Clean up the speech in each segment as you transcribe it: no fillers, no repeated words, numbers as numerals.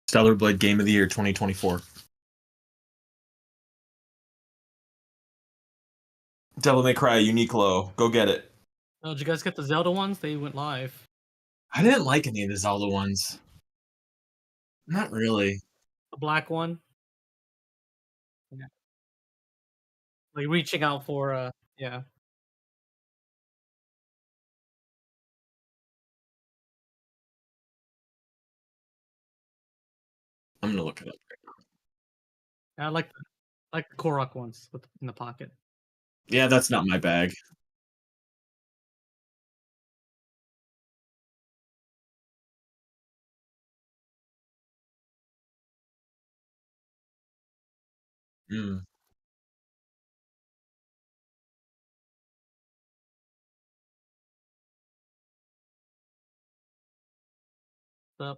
Stellar Blade Game of the Year 2024. Devil May Cry Uniqlo. Go get it. Oh, did you guys get the Zelda ones? They went live. I didn't like any of the Zelda ones. Not really. The black one. Yeah. Like reaching out for yeah. I'm gonna look it up. I like the Korok ones with in the pocket. Yeah, that's not my bag. Mm. The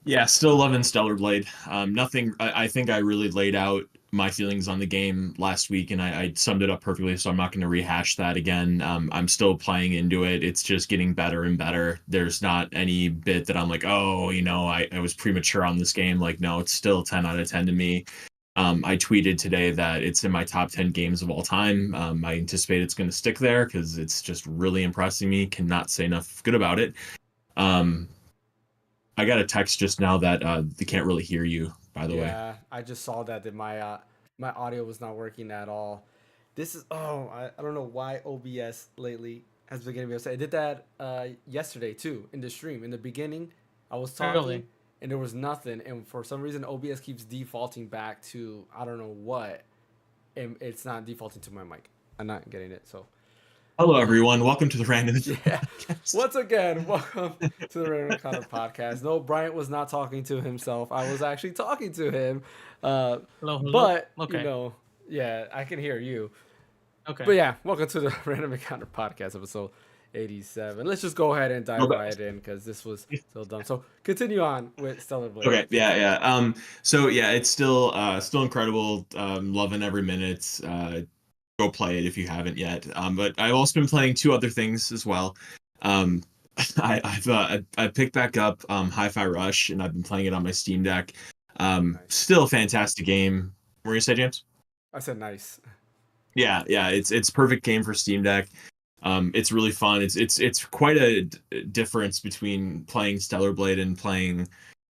Yeah, still loving Stellar Blade. Nothing. I think I really laid out my feelings on the game last week, and I summed it up perfectly. So I'm not going to rehash that again. I'm still playing into it. It's just getting better and better. There's not any bit that I'm like, oh, I was premature on this game. Like, no, it's still 10 out of 10 to me. I tweeted today that it's in my top 10 games of all time. I anticipate it's going to stick there because it's just really impressing me. Cannot say enough good about it. I got a text just now that they can't really hear you, by the way. Yeah, I just saw that my audio was not working at all. This is I don't know why OBS lately has been getting me upset. I did that yesterday too in the stream. In the beginning, I was talking Really? and there was nothing, and for some reason OBS keeps defaulting back to I don't know what, and it's not defaulting to my mic. I'm not getting it. So Hello, everyone. Welcome to the Random yeah. Podcast. Once again, welcome to the Random Encounter Podcast. No, Bryant was not talking to himself. I was actually talking to him. Hello. But, Okay. yeah, I can hear you. Okay. But yeah, welcome to the Random Encounter Podcast, episode 87. Let's just go ahead and dive right in because this was so dumb. So continue on with Stellar Blade. Okay, yeah. So yeah, it's still incredible. Loving every minute. Go play it if you haven't yet. But I've also been playing two other things as well. Um, I picked back up Hi-Fi Rush, and I've been playing it on my Steam Deck. Nice. Still a fantastic game. What were you say, James? I said nice. Yeah. It's perfect game for Steam Deck. It's really fun. It's quite a difference between playing Stellar Blade and playing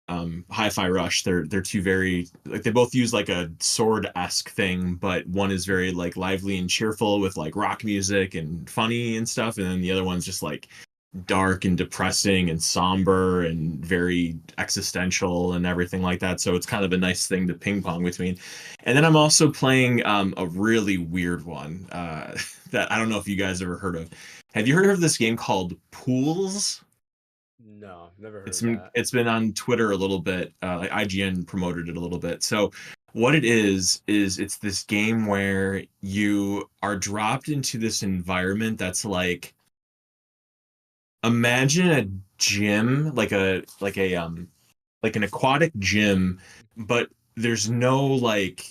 Hi-Fi Rush. They're two very like they both use like a sword-esque thing, but one is very like lively and cheerful with like rock music and funny and stuff, and then the other one's just like dark and depressing and somber and very existential and everything like that. So it's kind of a nice thing to ping pong between. And then I'm also playing a really weird one that I don't know if you guys ever heard of. Have you heard of this game called Pools? No, never heard It's of been that. it's been on Twitter a little bit. Like IGN promoted it a little bit. So what it is it's this game where you are dropped into this environment that's like imagine a gym, like an aquatic gym, but there's no like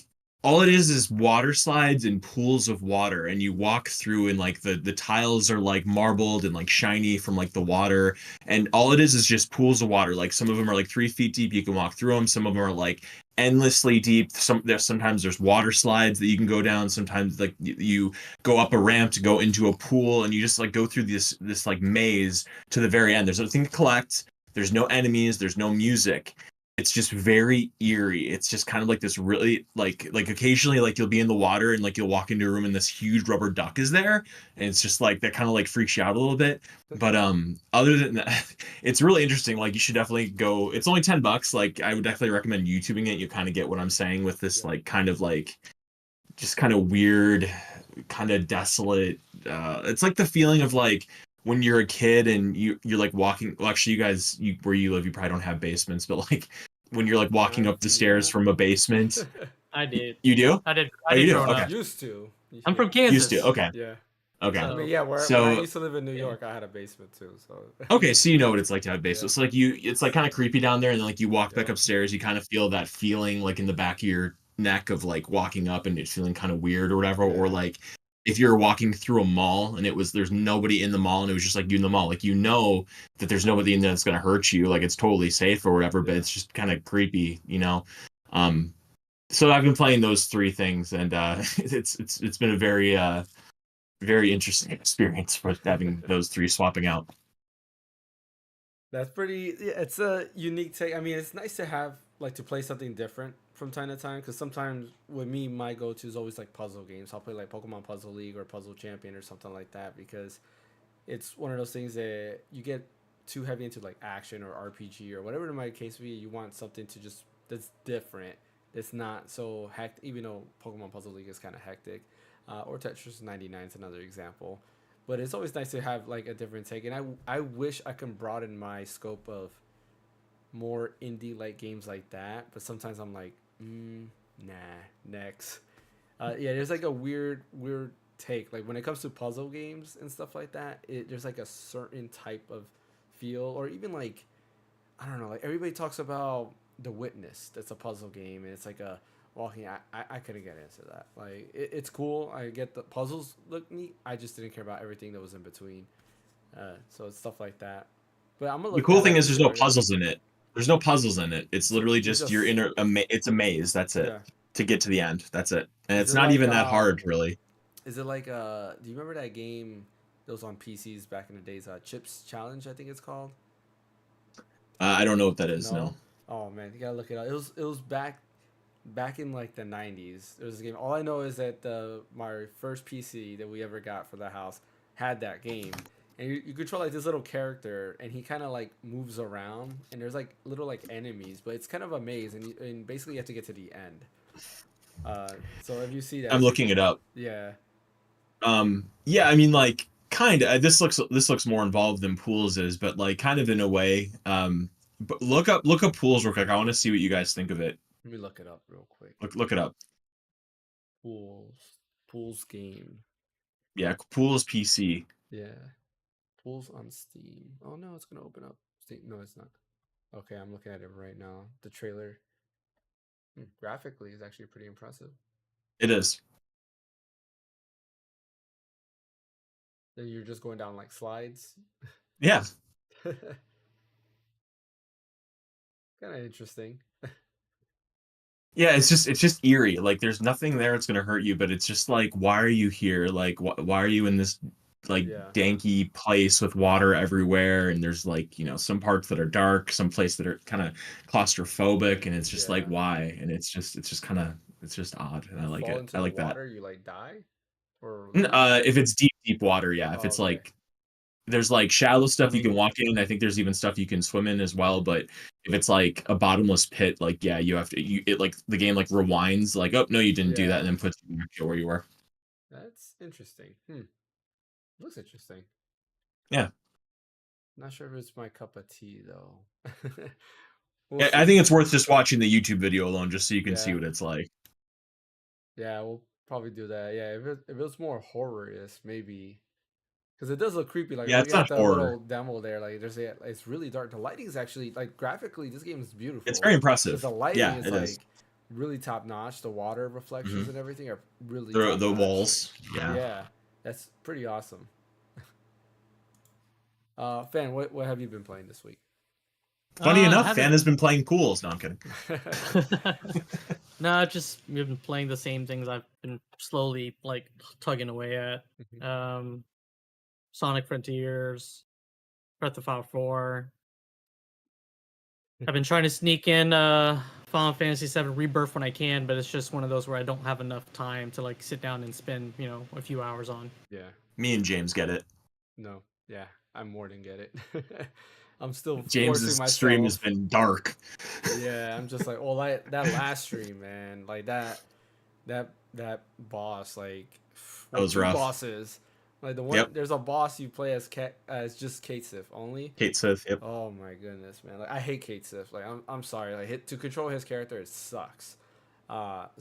all it is water slides and pools of water, and you walk through and like the tiles are like marbled and like shiny from like the water, and all it is just pools of water. Like some of them are like 3 feet deep, you can walk through them. Some of them are like endlessly deep. Sometimes there's water slides that you can go down. Sometimes like you go up a ramp to go into a pool, and you just like go through this like maze to the very end. There's nothing to collect. There's no enemies. There's no music. It's just very eerie. It's just kind of like this really like occasionally like you'll be in the water and like you'll walk into a room and this huge rubber duck is there, and it's just like that kind of like freaks you out a little bit. But other than that, it's really interesting. Like you should definitely go. It's only $10. Like I would definitely recommend YouTubing it. You kind of get what I'm saying with this Yeah. like kind of like just kind of weird, kind of desolate. It's like the feeling of like when you're a kid and you're like walking. Well, actually, you guys, where you live, you probably don't have basements, but like when you're like walking up the stairs from a basement. I did. You do? I did. Oh, I you did do? growing Okay. up. Used to. I'm from Used Kansas. to. Okay. Yeah. Okay. So- I mean, yeah, when I So used to live in New Yeah. York, I had a basement too. So okay, so you know what it's like to have basement. Yeah. So like it's like kind of creepy down there, and then like you walk back Yeah. upstairs, you kind of feel that feeling like in the back of your neck of like walking up and it's feeling kind of weird or whatever. Or Yeah. like if you're walking through a mall and there's nobody in the mall and it was just like you in the mall, like you know that there's nobody in there that's gonna hurt you, like it's totally safe or whatever, but Yeah. it's just kind of creepy, you know. So I've been playing those three things, and it's been a very interesting experience for having those three swapping out. That's pretty. Yeah, it's a unique take. I mean, it's nice to have like to play something different from time to time. Because sometimes with me, my go-to is always like puzzle games. I'll play like Pokemon Puzzle League or Puzzle Champion or something like that because it's one of those things that you get too heavy into like action or RPG or whatever it might case be. You want something to just that's different. It's not so hectic. Even though Pokemon Puzzle League is kind of hectic, or Tetris 99 is another example. But it's always nice to have like a different take, and I wish I can broaden my scope of more indie like games like that. But sometimes I'm like, nah, next. Yeah, there's like a weird take. Like when it comes to puzzle games and stuff like that, there's like a certain type of feel, or even like I don't know. Like everybody talks about The Witness. That's a puzzle game, and it's like a walking. I couldn't get into that. Like it's cool. I get the puzzles look neat. I just didn't care about everything that was in between. So it's stuff like that. But I'm gonna The look. cool that thing up is there's no before I go. puzzles in it. There's no puzzles in it. It's literally It's just you're in it's a maze. That's it. Yeah. To get to the end. That's it. And Is it's it not like, even that hard, really. Is it like do you remember that game that was on PCs back in the days? Chips Challenge, I think it's called. I don't know what that is. No? No. Oh man, you gotta look it up. It was back in like the 90s. There was a game. All I know is that my first PC that we ever got for the house had that game. And you control like this little character, and he kind of like moves around, and there's like little like enemies, but it's kind of a maze, and basically you have to get to the end. So if you see that, I'm looking it up. Yeah, Yeah, I mean like kind of this looks more involved than Pools is, but like kind of in a way. But look up Pools real quick. I want to see what you guys think of it. let me look it up real quick. Look it up. Pools game. Yeah, Pools PC. Yeah, Pools on Steam. Oh no, it's gonna open up Steam. No, it's not. Okay, I'm looking at it right now. The trailer, graphically, is actually pretty impressive. It is. Then you're just going down like slides. Yeah. Kind of interesting. Yeah, it's just eerie. Like there's nothing there that's gonna hurt you, but it's just like, why are you here? Like, why are you in this like Yeah. danky place with water everywhere? And there's like, some parts that are dark, some places that are kind of claustrophobic, and it's just like, Yeah. why? And it's just odd, and I like Fall it. into I the like that. water, you like die, or lose? If it's deep water, yeah. If Oh, it's okay. like there's like shallow stuff you Swimming? can walk in. I think there's even stuff you can swim in as well. But if it's like a bottomless pit, like yeah, you have to. It like the game like rewinds, like oh no, you didn't do that, and Yeah. then puts you back to where you were. That's interesting. Looks interesting. Yeah, Not sure if it's my cup of tea though. I think it's worth just watching the YouTube video alone, just so you can see Yeah. what it's like. Yeah, we'll probably do that. Yeah, if it was more horror-ish, maybe. Because it does look creepy. Like Yeah, looking it's not at the horror. little demo there, like it's really dark. The lighting is actually like graphically, this game is beautiful. It's very impressive. Because the lighting Yeah, is it like is. really top notch. The water reflections and everything are really The top-notch. walls. Yeah. Yeah, that's pretty awesome. Fan, what have you been playing this week? Funny I enough, haven't. Fan has been playing pools. No, I'm kidding. No, I've just been playing the same things I've been slowly like tugging away at. Mhm. Sonic Frontiers, Breath of Fire 4. I've been trying to sneak in Final Fantasy 7 Rebirth when I can, but it's just one of those where I don't have enough time to like sit down and spend, a few hours on. Yeah. Me and James get it. No. Yeah. I more than get it. I'm still forcing James's stream has myself. been dark. Yeah, I'm just like, oh, that last stream, man, like that boss, like, That well, was two rough. bosses, like the one Yep. there's a boss you play as just Kate Sif only. Kate Sith. Yep. Oh my goodness, man, like I hate Kate Sif. Like I'm sorry, like to control his character, it sucks. But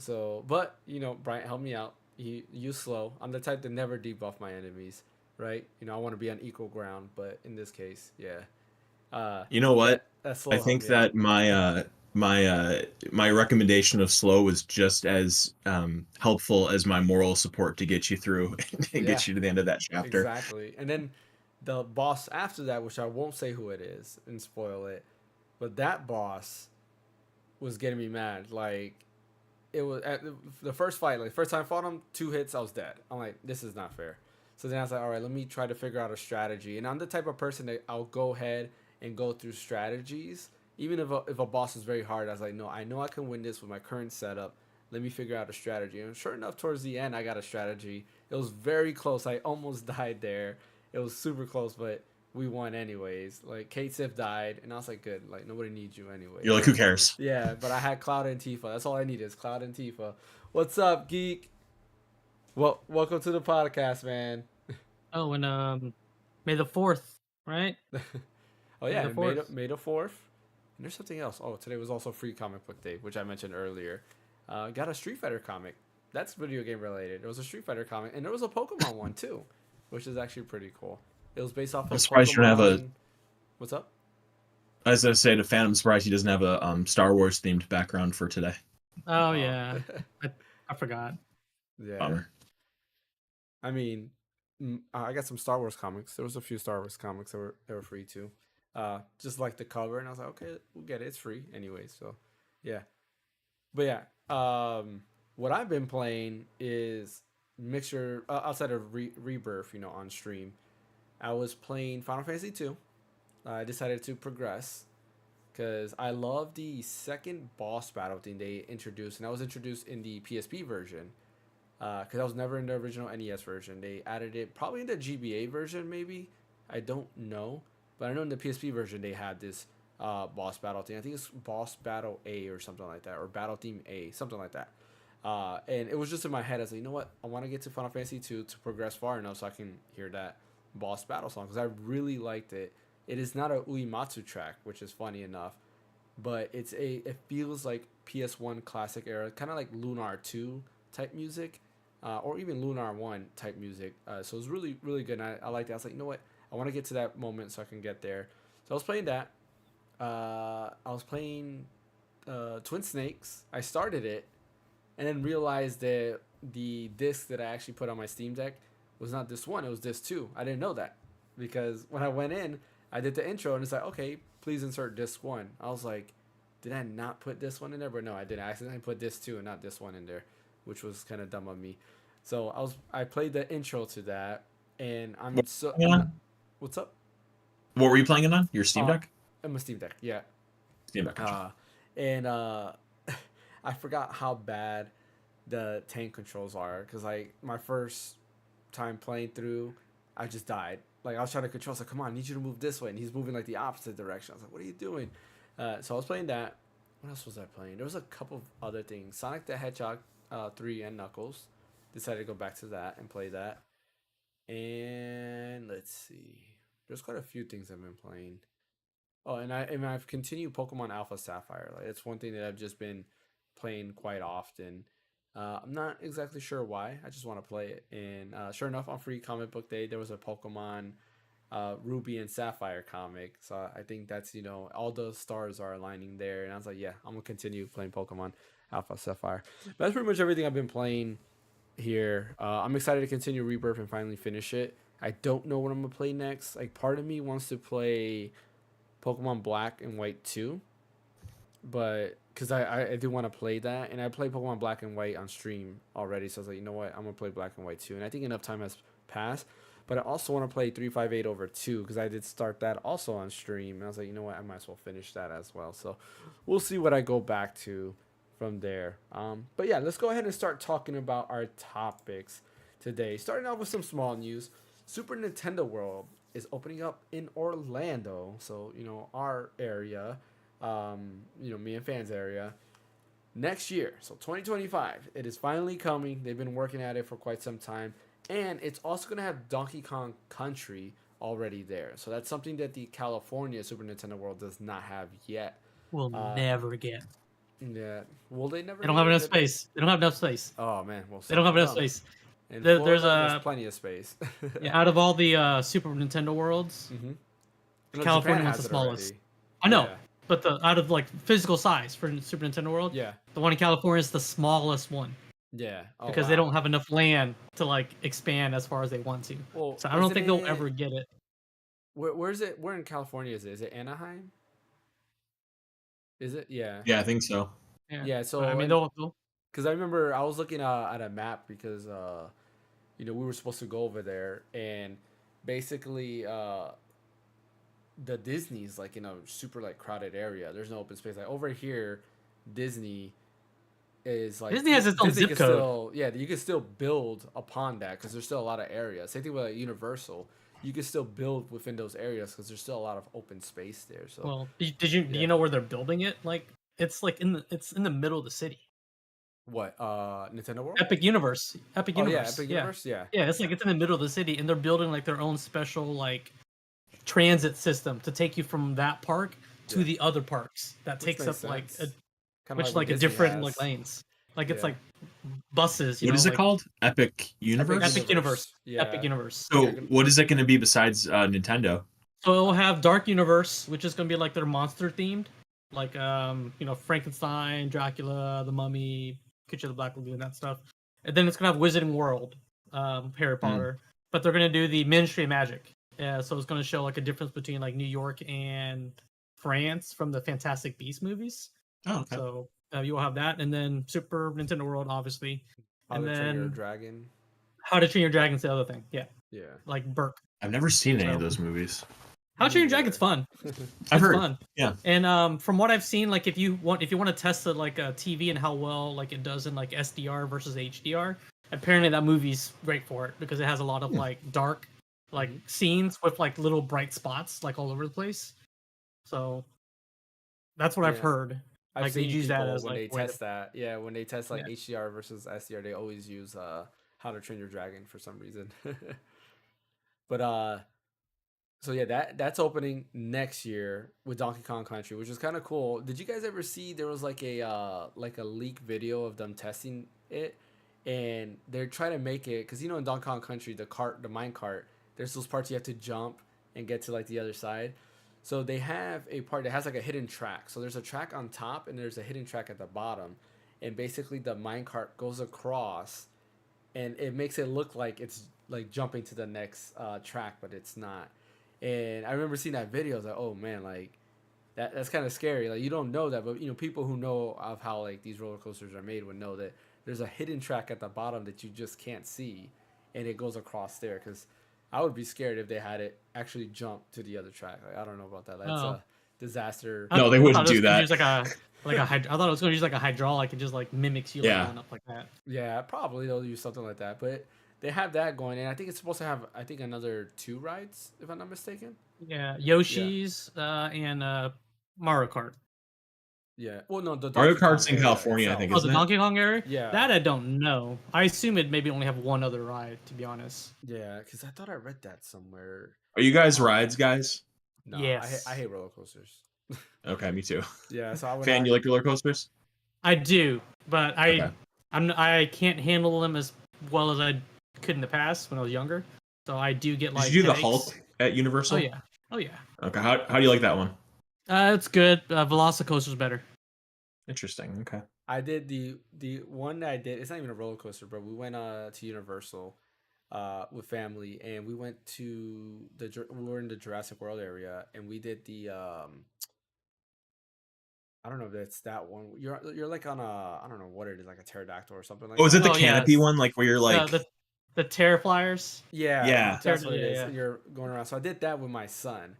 Bryant, help me out. You slow. I'm the type to never debuff my enemies, right? I want to be on equal ground, but in this case, yeah. You know what? That slow I helped think me out. that my recommendation of slow was just as helpful as my moral support to get you through and Yeah. get you to the end of that chapter. Exactly. And then the boss after that, which I won't say who it is and spoil it, but that boss was getting me mad. Like, it was at the first fight, like first time I fought him, 2 hits, I was dead. I'm like, this is not fair. So then I was like, all right, let me try to figure out a strategy. And I'm the type of person that I'll go ahead and go through strategies. Even if a boss is very hard, I was like, no, I know I can win this with my current setup. Let me figure out a strategy. And sure enough, towards the end, I got a strategy. It was very close. I almost died there. It was super close, but we won anyways. Like, Kate Sif died, and I was like, good. Like, nobody needs you anyway. You're like, who cares? Yeah, but I had Cloud and Tifa. That's all I need is Cloud and Tifa. What's up, geek? Well, welcome to the podcast, man. Oh, and May the 4th, right? Oh yeah, the and 4th. May the 4th. And there's something else. Oh, today was also free comic book day, which I mentioned earlier. Got a Street Fighter comic. That's video game related. There was a Street Fighter comic, and there was a Pokemon one too, which is actually pretty cool. It was based off I'm of surprised you don't have a. Pokemon. What's up? As I say to Fan, I'm surprised he doesn't have a Star Wars themed background for today. Oh yeah, I forgot. Yeah. Bummer. I mean, I got some Star Wars comics. There was a few Star Wars comics that were free too. Just like the cover, and I was like, okay, we'll get it. It's free anyway. So, yeah. But yeah, what I've been playing is mixture outside of Rebirth. On stream, I was playing Final Fantasy 2. I decided to progress because I love the second boss battle thing they introduced, and that was introduced in the PSP version. Because I was never in the original NES version. They added it probably in the GBA version, maybe. I don't know, but I know in the PSP version they had this boss battle thing. I think it's Boss Battle A or something like that, or Battle Theme A, something like that. And it was just in my head. I was like, you know what? I want to get to Final Fantasy 2 to progress far enough so I can hear that boss battle song because I really liked it. It is not a Uematsu track, which is funny enough, but it feels like PS1 classic era, kind of like Lunar 2 type music. Or even Lunar 1 type music. So it was really, really good. And I liked it. I was like, you know what? I want to get to that moment so I can get there. So I was playing that. I was playing Twin Snakes. I started it and then realized that the disc that I actually put on my Steam Deck was not disc 1. It was disc 2. I didn't know that because when I went in, I did the intro and it's like, okay, please insert disc 1. I was like, did I not put this one in there? But no, I didn't. I accidentally put disc 2 and not disc 1 in there, which was kind of dumb of me. So I played the intro to that, and what's up? What were you playing it on? Your Steam Deck? I'm a Steam Deck, yeah. Steam Deck. And I forgot how bad the tank controls are because like my first time playing through, I just died. Like I was trying to control. I was like, come on, I need you to move this way, and he's moving like the opposite direction. I was like, what are you doing? So I was playing that. What else was I playing? There was a couple of other things. Sonic the Hedgehog 3 and Knuckles. Decided to go back to that and play that. And let's see. There's quite a few things I've been playing. Oh, and I've continued Pokemon Alpha Sapphire. Like it's one thing that I've just been playing quite often. I'm not exactly sure why. I just want to play it. And sure enough, on Free Comic Book Day, there was a Pokemon Ruby and Sapphire comic. So I think that's all the stars are aligning there. And I was like, yeah, I'm gonna continue playing Pokemon Alpha Sapphire. But that's pretty much everything I've been playing here. I'm excited to continue Rebirth and finally finish it. I don't know what I'm gonna play next. Like part of me wants to play Pokemon Black and White 2, but because I do want to play that, and I played Pokemon Black and White on stream already, so I was like, you know what, I'm gonna play Black and White 2, and I think enough time has passed. But I also want to play 358 over 2 because I did start that also on stream, and I was like, you know what, I might as well finish that as well. So we'll see what I go back to from there. But yeah, let's go ahead and start talking about our topics today. Starting off with some small news. Super Nintendo World is opening up in Orlando, so our area, me and fans area, next year. So 2025, it is finally coming. They've been working at it for quite some time, and it's also going to have Donkey Kong Country already there. So that's something that the California Super Nintendo World does not have yet. We'll never get. Yeah. Will they never? They don't have enough space. They don't have enough space. Oh man, well, they don't have enough space. And there's plenty of space. Yeah, out of all the Super Nintendo worlds, California one's the smallest. Already. I know, yeah. But out of like physical size for Super Nintendo World, yeah, the one in California is the smallest one. Yeah, because they don't have enough land to like expand as far as they want to. Well, so I don't think they'll ever get it. Where is it? Where in California is it? Is it Anaheim? Is it? Yeah. Yeah, I think so. Yeah. So I mean, because I remember I was looking at a map because we were supposed to go over there, and basically the Disney's like in a super like crowded area. There's no open space. Like over here, Disney is like Disney has its own zip code. You can still build upon that because there's still a lot of areas. Same thing with like Universal. You can still build within those areas because there's still a lot of open space there. So, well, do you know where they're building it? Like it's like in the middle of the city. What Nintendo World? Epic Universe. Epic Universe. Yeah. Yeah, it's like it's in the middle of the city, and they're building like their own special like transit system to take you from that park to the other parks. That takes up like a different like lanes. Like it's like buses. What is it called? Epic Universe. Epic Universe. Yeah. Epic Universe. So what is it going to be besides Nintendo? So it'll have Dark Universe, which is going to be like their monster themed, like Frankenstein, Dracula, the Mummy, Creature of the Black Lagoon, that stuff. And then it's going to have Wizarding World, Harry Potter, but they're going to do the Ministry of Magic. So it's going to show like a difference between like New York and France from the Fantastic Beasts movies. Oh, okay. So you will have that, and then Super Nintendo World, obviously. How to Train Your Dragon. How to Train Your Dragon's the other thing. Yeah. Yeah. Like Burke. I've never seen any of those movies. How to Train Your Dragon's fun. I've heard. Fun. Yeah. And from what I've seen, like if you want to test it like a TV and how well like it does in like SDR versus HDR, apparently that movie's great for it because it has a lot of like dark like scenes with like little bright spots like all over the place. So that's what I've heard. I've seen they use that as when like they test that. Yeah, when they test like HDR versus SDR, they always use How to Train Your Dragon for some reason. But so yeah, that's opening next year with Donkey Kong Country, which is kind of cool. Did you guys ever see there was like a leak video of them testing it, and they're trying to make it because in Donkey Kong Country the mine cart, there's those parts you have to jump and get to like the other side. So they have a part that has like a hidden track. So there's a track on top and there's a hidden track at the bottom. And basically the minecart goes across and it makes it look like it's like jumping to the next track, but it's not. And I remember seeing that video. I was like, oh man, like that's kind of scary. Like you don't know that, but people who know of how like these roller coasters are made would know that there's a hidden track at the bottom that you just can't see. And it goes across there because I would be scared if they had it actually jump to the other track. Like, I don't know about that. That's a disaster. No, they wouldn't do that. I thought it was going to use like a hydraulic and just like mimics you going up like that. Yeah, probably they'll use something like that. But they have that going, and I think it's supposed to have another 2 rides, if I'm not mistaken. Yeah, Yoshi's and Mario Kart. Yeah. Well, no, the Mario Kart's in California, I think. Oh, the Donkey Kong area? Yeah. That I don't know. I assume it maybe only have one other ride, to be honest. Yeah, because I thought I read that somewhere. Are you guys rides guys? No, yes. I hate roller coasters. Okay, me too. Yeah, so I would. You like roller coasters? I do, but I can't handle them as well as I could in the past when I was younger. So I do get like. Did you do the Hulk at Universal? Oh yeah. Okay, how do you like that one? It's good. Velocicoaster's better. Interesting. Okay. I did the one that I did. It's not even a roller coaster, but we went to Universal. with family, and we went to we were in the Jurassic World area, and we did the I don't know if it's that one. You're like on a, I don't know what it is, like a pterodactyl or something like Oh, is it that. the Oh yeah, canopy one? Like where you're like, the Terrifiers. Yeah, yeah. that's what it Yeah, is. yeah. You're going around. So I did that with my son,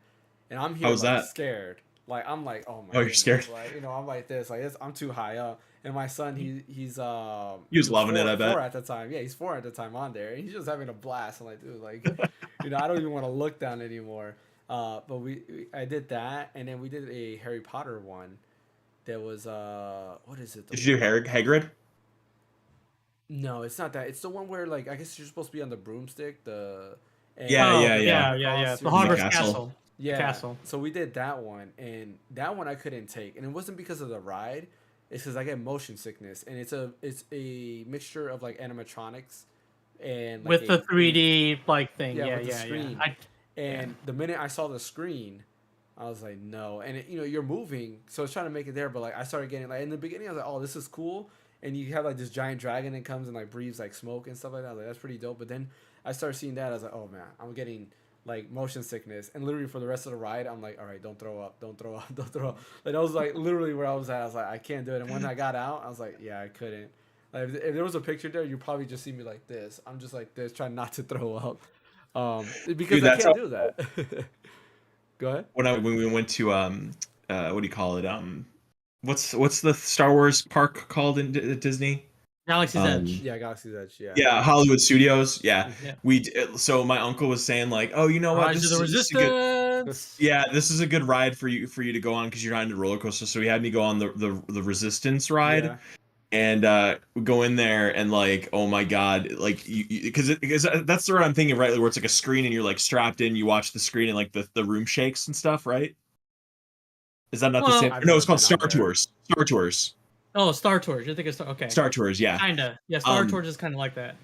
and I'm How here was like that? scared. Like I'm like, oh my Oh, you're goodness. scared? Like I'm like this. Like I'm too high up. And my son, He he was was loving it, I bet. four at the time. Yeah, he's 4 at the time on there, and he's just having a blast. I'm like, dude, like, I don't even want to look down anymore. But I did that, and then we did a Harry Potter one. There was what is it? Did you do Hagrid? No, it's not that. It's the one where like I guess you're supposed to be on the broomstick. And Yeah, Oh yeah, yeah. yeah. The your- In the Hogwarts castle. Castle. Yeah. Castle. So we did that one, and that one I couldn't take, and it wasn't because of the ride. It's because I get motion sickness, and it's a mixture of like animatronics and like With the 3D like thing. Yeah, Yeah, with the yeah, screen. yeah. And the minute I saw the screen, I was like, no. And you're moving, so I was trying to make it there, but like I started getting like in the beginning, I was like, oh, this is cool. And you have like this giant dragon that comes and like breathes like smoke and stuff like that. I was like, that's pretty dope. But then I started seeing that, I was like, oh man, I'm getting like motion sickness. And literally for the rest of the ride, I'm like, all right, don't throw up, don't throw up, don't throw up. Like that was like literally where I was at. I was like, I can't do it. And when I got out, I was like, yeah, I couldn't. Like if there was a picture there, you probably just see me like this. I'm just like this, trying not to throw up. Because Dude, I that's can't how- do that. Go ahead. When we went to what do you call it? What's the Star Wars park called in Disney? Galaxy's Edge. Yeah, Galaxy's Edge. Yeah. Yeah, Hollywood Studios. Yeah, Yeah. So my uncle was saying like, oh, you know what? Rise of the This is a good, Resistance. yeah, this is a good ride for you to go on because you're not into roller coaster. So he had me go on the Resistance ride. Yeah. And we go in there and like, oh my god, like because that's the what I'm thinking, right? Where it's like a screen and you're like strapped in, you watch the screen and like the room shakes and stuff, right? Is that not the Well, same? I've No, it's never called been Star on there. Tours. Star Tours. Oh, Star Tours. You think it's okay? Star Tours, yeah. Kinda. Yeah, Star Um, Tours is kind of like that.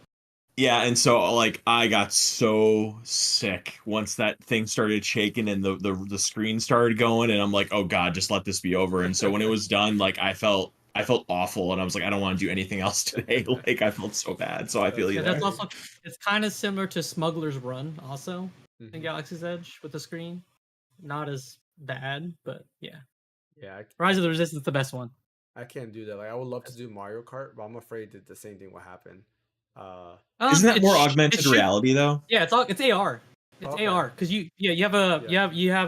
Yeah, and so like I got so sick once that thing started shaking and the screen started going, and I'm like, oh god, just let this be over. And so when it was done, like I felt awful, and I was like, I don't want to do anything else today. Like I felt so bad. So I feel you Yeah, there. that's also it's kind of similar to Smuggler's Run, also in Mhm. Galaxy's Edge with the screen. Not as bad, but yeah. Yeah, Rise of the Resistance is the best one. I can't do that. Like I would love to do Mario Kart, but I'm afraid that the same thing will happen. Isn't that it more sh- it augmented should- reality though? Yeah, it's AR. It's Okay. AR because you have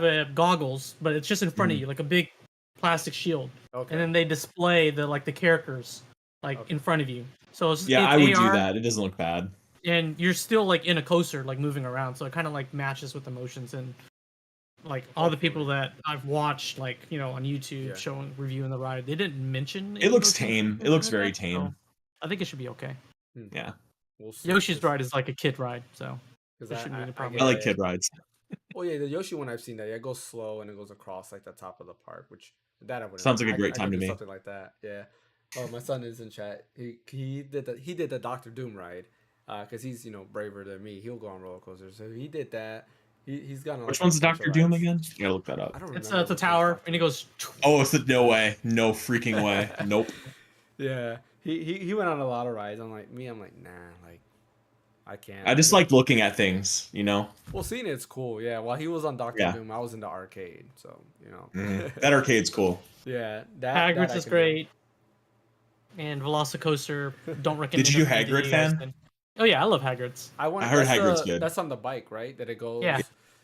a goggles, but it's just in front of you like a big plastic shield, Okay. and then they display the characters like Okay. in front of you. So it's Yeah, it's I would AR, do that. It doesn't look bad. and you're still like in a coaster, like moving around, so it kind of like matches with the motions. And like all the people that I've watched, like on YouTube Yeah. showing reviewing the ride, they didn't mention It looks motion tame. sickness It looks like very that, tame. so I think it should be okay. Yeah. We'll see. Yoshi's ride is like a kid ride, so 'Cause there shouldn't be any problem. I like get- kid rides. Oh yeah, the Yoshi one I've seen that. Yeah, it goes slow and it goes across like the top of the park, which that I would. Sounds like a great time could to do me. Something like that. Yeah. Oh, my son is in chat. He did the Doctor Doom ride, because he's braver than me. He'll go on roller coasters. So he did that. He's gone on. Which like, one's a bunch Doctor of Doom rides. again? You gotta look that up. I don't It's remember. it's a which one's tower, Dr. and he goes. Oh, it's the no way, no freaking way, nope. Yeah, he went on a lot of rides. I'm like nah, like I can't. I just like looking at things, you know. Well, seeing it's cool. Yeah, while he was on Doctor Yeah. Doom, I was in the arcade, so That arcade's cool. yeah, that Hagrid's I is can do. great, and Velocicoaster. Don't recommend. Did you it for Hagrid DDS fan? then. Oh yeah, I love Hagrid's. I heard that's Hagrid's the- good. That's on the bike, right? That it goes. Yeah.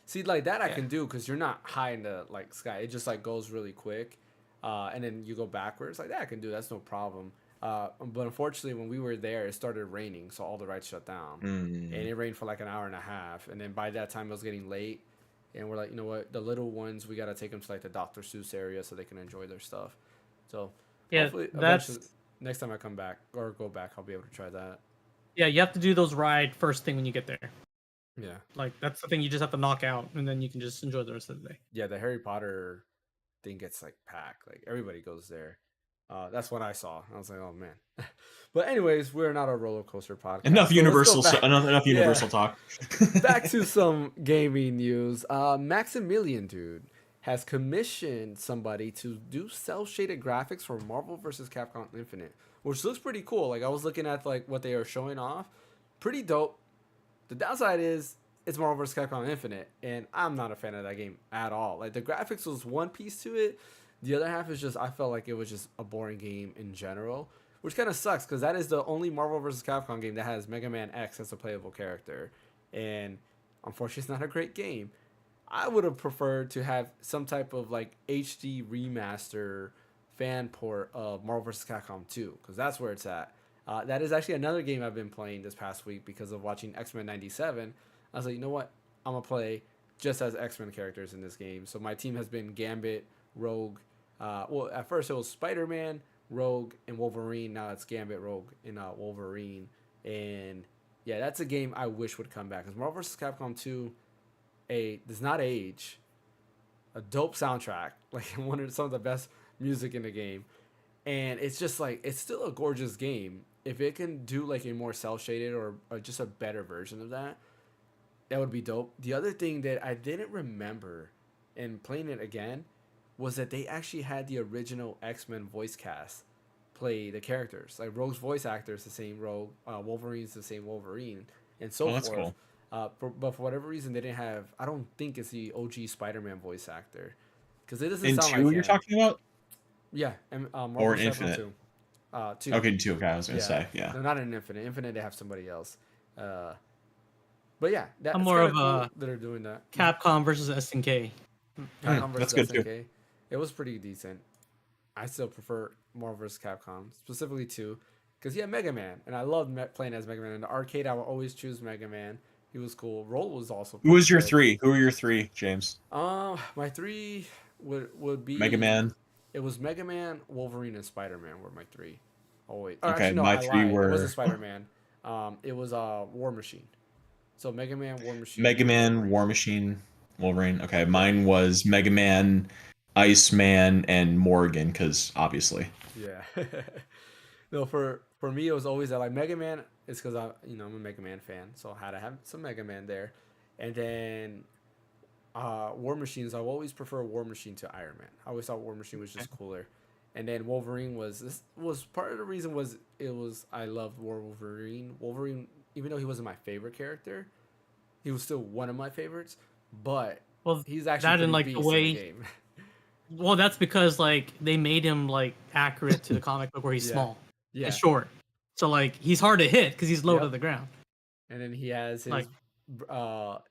See, like that I Yeah. can do because you're not high in the like sky. It just like goes really quick, and then you go backwards. Like that I can do. That's no problem. But unfortunately, when we were there, it started raining, so all the rides shut down, and it rained for like an hour and a half. And then by that time, it was getting late, and we're like, you know what? The little ones, we gotta take them to like the Dr. Seuss area so they can enjoy their stuff. So Yeah, hopefully, that's eventually, next time I come back or go back, I'll be able to try that. yeah. You have to do those ride first thing when you get there. Yeah. Like that's the thing you just have to knock out, and then you can just enjoy the rest of the day. Yeah, the Harry Potter thing gets like packed. Like everybody goes there. That's what I saw. I was like, oh man. But anyways, we're not a roller coaster podcast. Enough so Universal, let's go back. enough Yeah. Universal talk. Back to some gaming news. Maximilian, dude, has commissioned somebody to do cell shaded graphics for Marvel vs. Capcom Infinite, which looks pretty cool. Like I was looking at like what they are showing off, pretty dope. The downside is it's Marvel vs. Capcom Infinite, and I'm not a fan of that game at all. Like the graphics was one piece to it, the other half is just I felt like it was just a boring game in general, which kind of sucks because that is the only Marvel vs. Capcom game that has Mega Man X as a playable character, and unfortunately, it's not a great game. I would have preferred to have some type of like HD remaster fan port of Marvel vs. Capcom 2 because that's where it's at. That is actually another game I've been playing this past week because of watching X-Men 97. I was like, you know what? I'm going to play just as X-Men characters in this game. So my team has been Gambit, Rogue. Well, at first it was Spider-Man, Rogue, and Wolverine. Now it's Gambit, Rogue, and Wolverine. And yeah, that's a game I wish would come back. Because Marvel vs. Capcom 2 does not age. A dope soundtrack. Like one of some of the best music in the game. And it's just like, it's still a gorgeous game. If it can do like a more cel-shaded or just a better version of that, that would be dope. The other thing that I didn't remember in playing it again was that they actually had the original X-Men voice cast play the characters. Like Rogue's voice actor is the same Rogue, Wolverine's the same Wolverine, and so forth. Cool. But for whatever reason, they didn't have. I don't think it's the OG Spider-Man voice actor because it doesn't sound like him. You're talking about? Yeah, and or Infinite. 2. 2. Okay, 2. Okay, I was gonna say No, not in Infinite. Infinite, they have somebody else. But yeah, that's more of cool a that are doing that. Capcom versus SNK. Capcom versus that's good SNK. too. It was pretty decent. I still prefer Marvel vs. Capcom, specifically 2, because Mega Man, and I love playing as Mega Man. In the arcade, I would always choose Mega Man. He was cool. Roll was also. Who was your 3? Who were your 3, James? My 3 would be Mega Man. It was Mega Man, Wolverine, and Spider-Man were my 3. Oh wait, okay, actually, no, my 3 were. It wasn't Spider-Man. It was War Machine. So Mega Man, War Machine. Mega Man, Wolverine. War Machine, Wolverine. Okay, mine was Mega Man, Iceman, and Morgan, because obviously. Yeah. No, for me, it was always that like Mega Man is because I'm a Mega Man fan, so I had to have some Mega Man there, and then War Machines. I always prefer War Machine to Iron Man. I always thought War Machine was just cooler, and then Wolverine was part of the reason I loved Wolverine. Wolverine, even though he wasn't my favorite character, he was still one of my favorites. But he's actually that in like the way. In the game. Well, that's because like they made him like accurate to the comic book where he's small and short, so like he's hard to hit because he's low to the ground. And then he has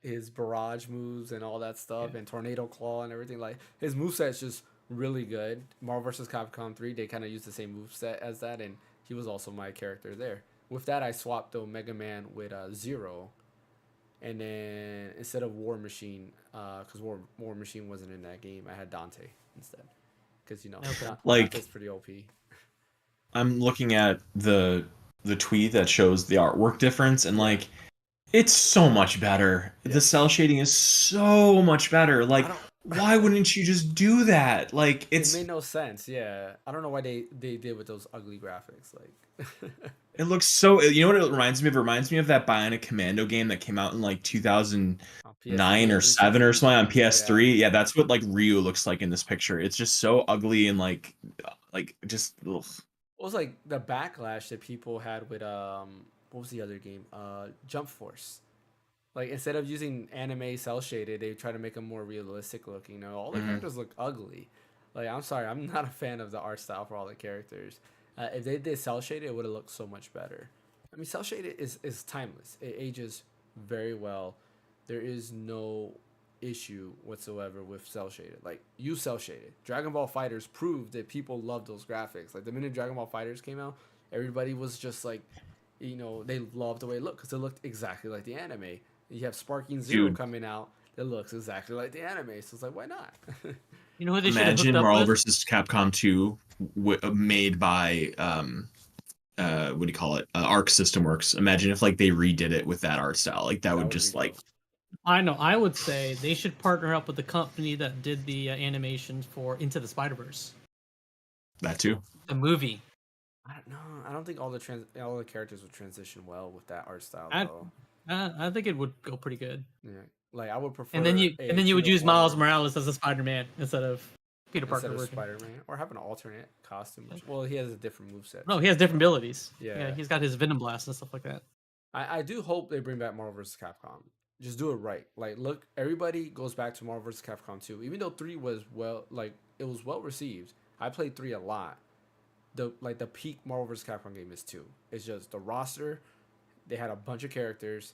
his barrage moves and all that stuff, and tornado claw and everything. Like his moveset's just really good. Marvel vs. Capcom 3, they kind of used the same moveset as that, and he was also my character there. With that, I swapped though Mega Man with Zero, and then instead of War Machine, because War Machine wasn't in that game, I had Dante instead. Because Dante's pretty OP. I'm looking at the tweet that shows the artwork difference, and like it's so much better. Yeah. The cell shading is so much better. Like, why wouldn't you just do that? Like, it made no sense. Yeah, I don't know why they did with those ugly graphics. Like, it looks so. You know what it reminds me of? It reminds me of that Bionic Commando game that came out in like 2009 or 7 or something on PS3. Yeah, that's what like Ryu looks like in this picture. It's just so ugly and like just. Ugh. It was like the backlash that people had with what was the other game? Jump Force. Like instead of using anime cel shaded, they try to make them more realistic looking. All the characters look ugly. Like I'm sorry, I'm not a fan of the art style for all the characters. If they did cel shaded, it would have looked so much better. I mean, cel shaded is timeless. It ages very well. There is no issue whatsoever with cel shaded. Like use cel shaded. Dragon Ball Fighters proved that people love those graphics. Like the minute Dragon Ball Fighters came out, everybody was just like, they loved the way it looked because it looked exactly like the anime. You have Sparking Zero coming out that looks exactly like the anime, so it's like, why not? You know who they imagine Marvel vs. Capcom 2 made by what do you call it? Arc System Works. Imagine if like they redid it with that art style. Like that would just like. I know. I would say they should partner up with the company that did the animations for Into the Spider-Verse. That too. The movie. I don't know. I don't think all the characters would transition well with that art style. I think it would go pretty good. Yeah, like I would prefer. And then you would use Miles Morales as a Spider-Man instead of Peter Parker. Instead of Spider-Man, or have an alternate costume. Well, he has a different moveset. No, he has different abilities. Yeah, he's got his Venom Blast and stuff like that. I do hope they bring back Marvel vs. Capcom. Just do it right. Like, look, everybody goes back to Marvel vs. Capcom 2. Even though 3 was it was well received. I played 3 a lot. The peak Marvel vs. Capcom game is 2. It's just the roster. They had a bunch of characters,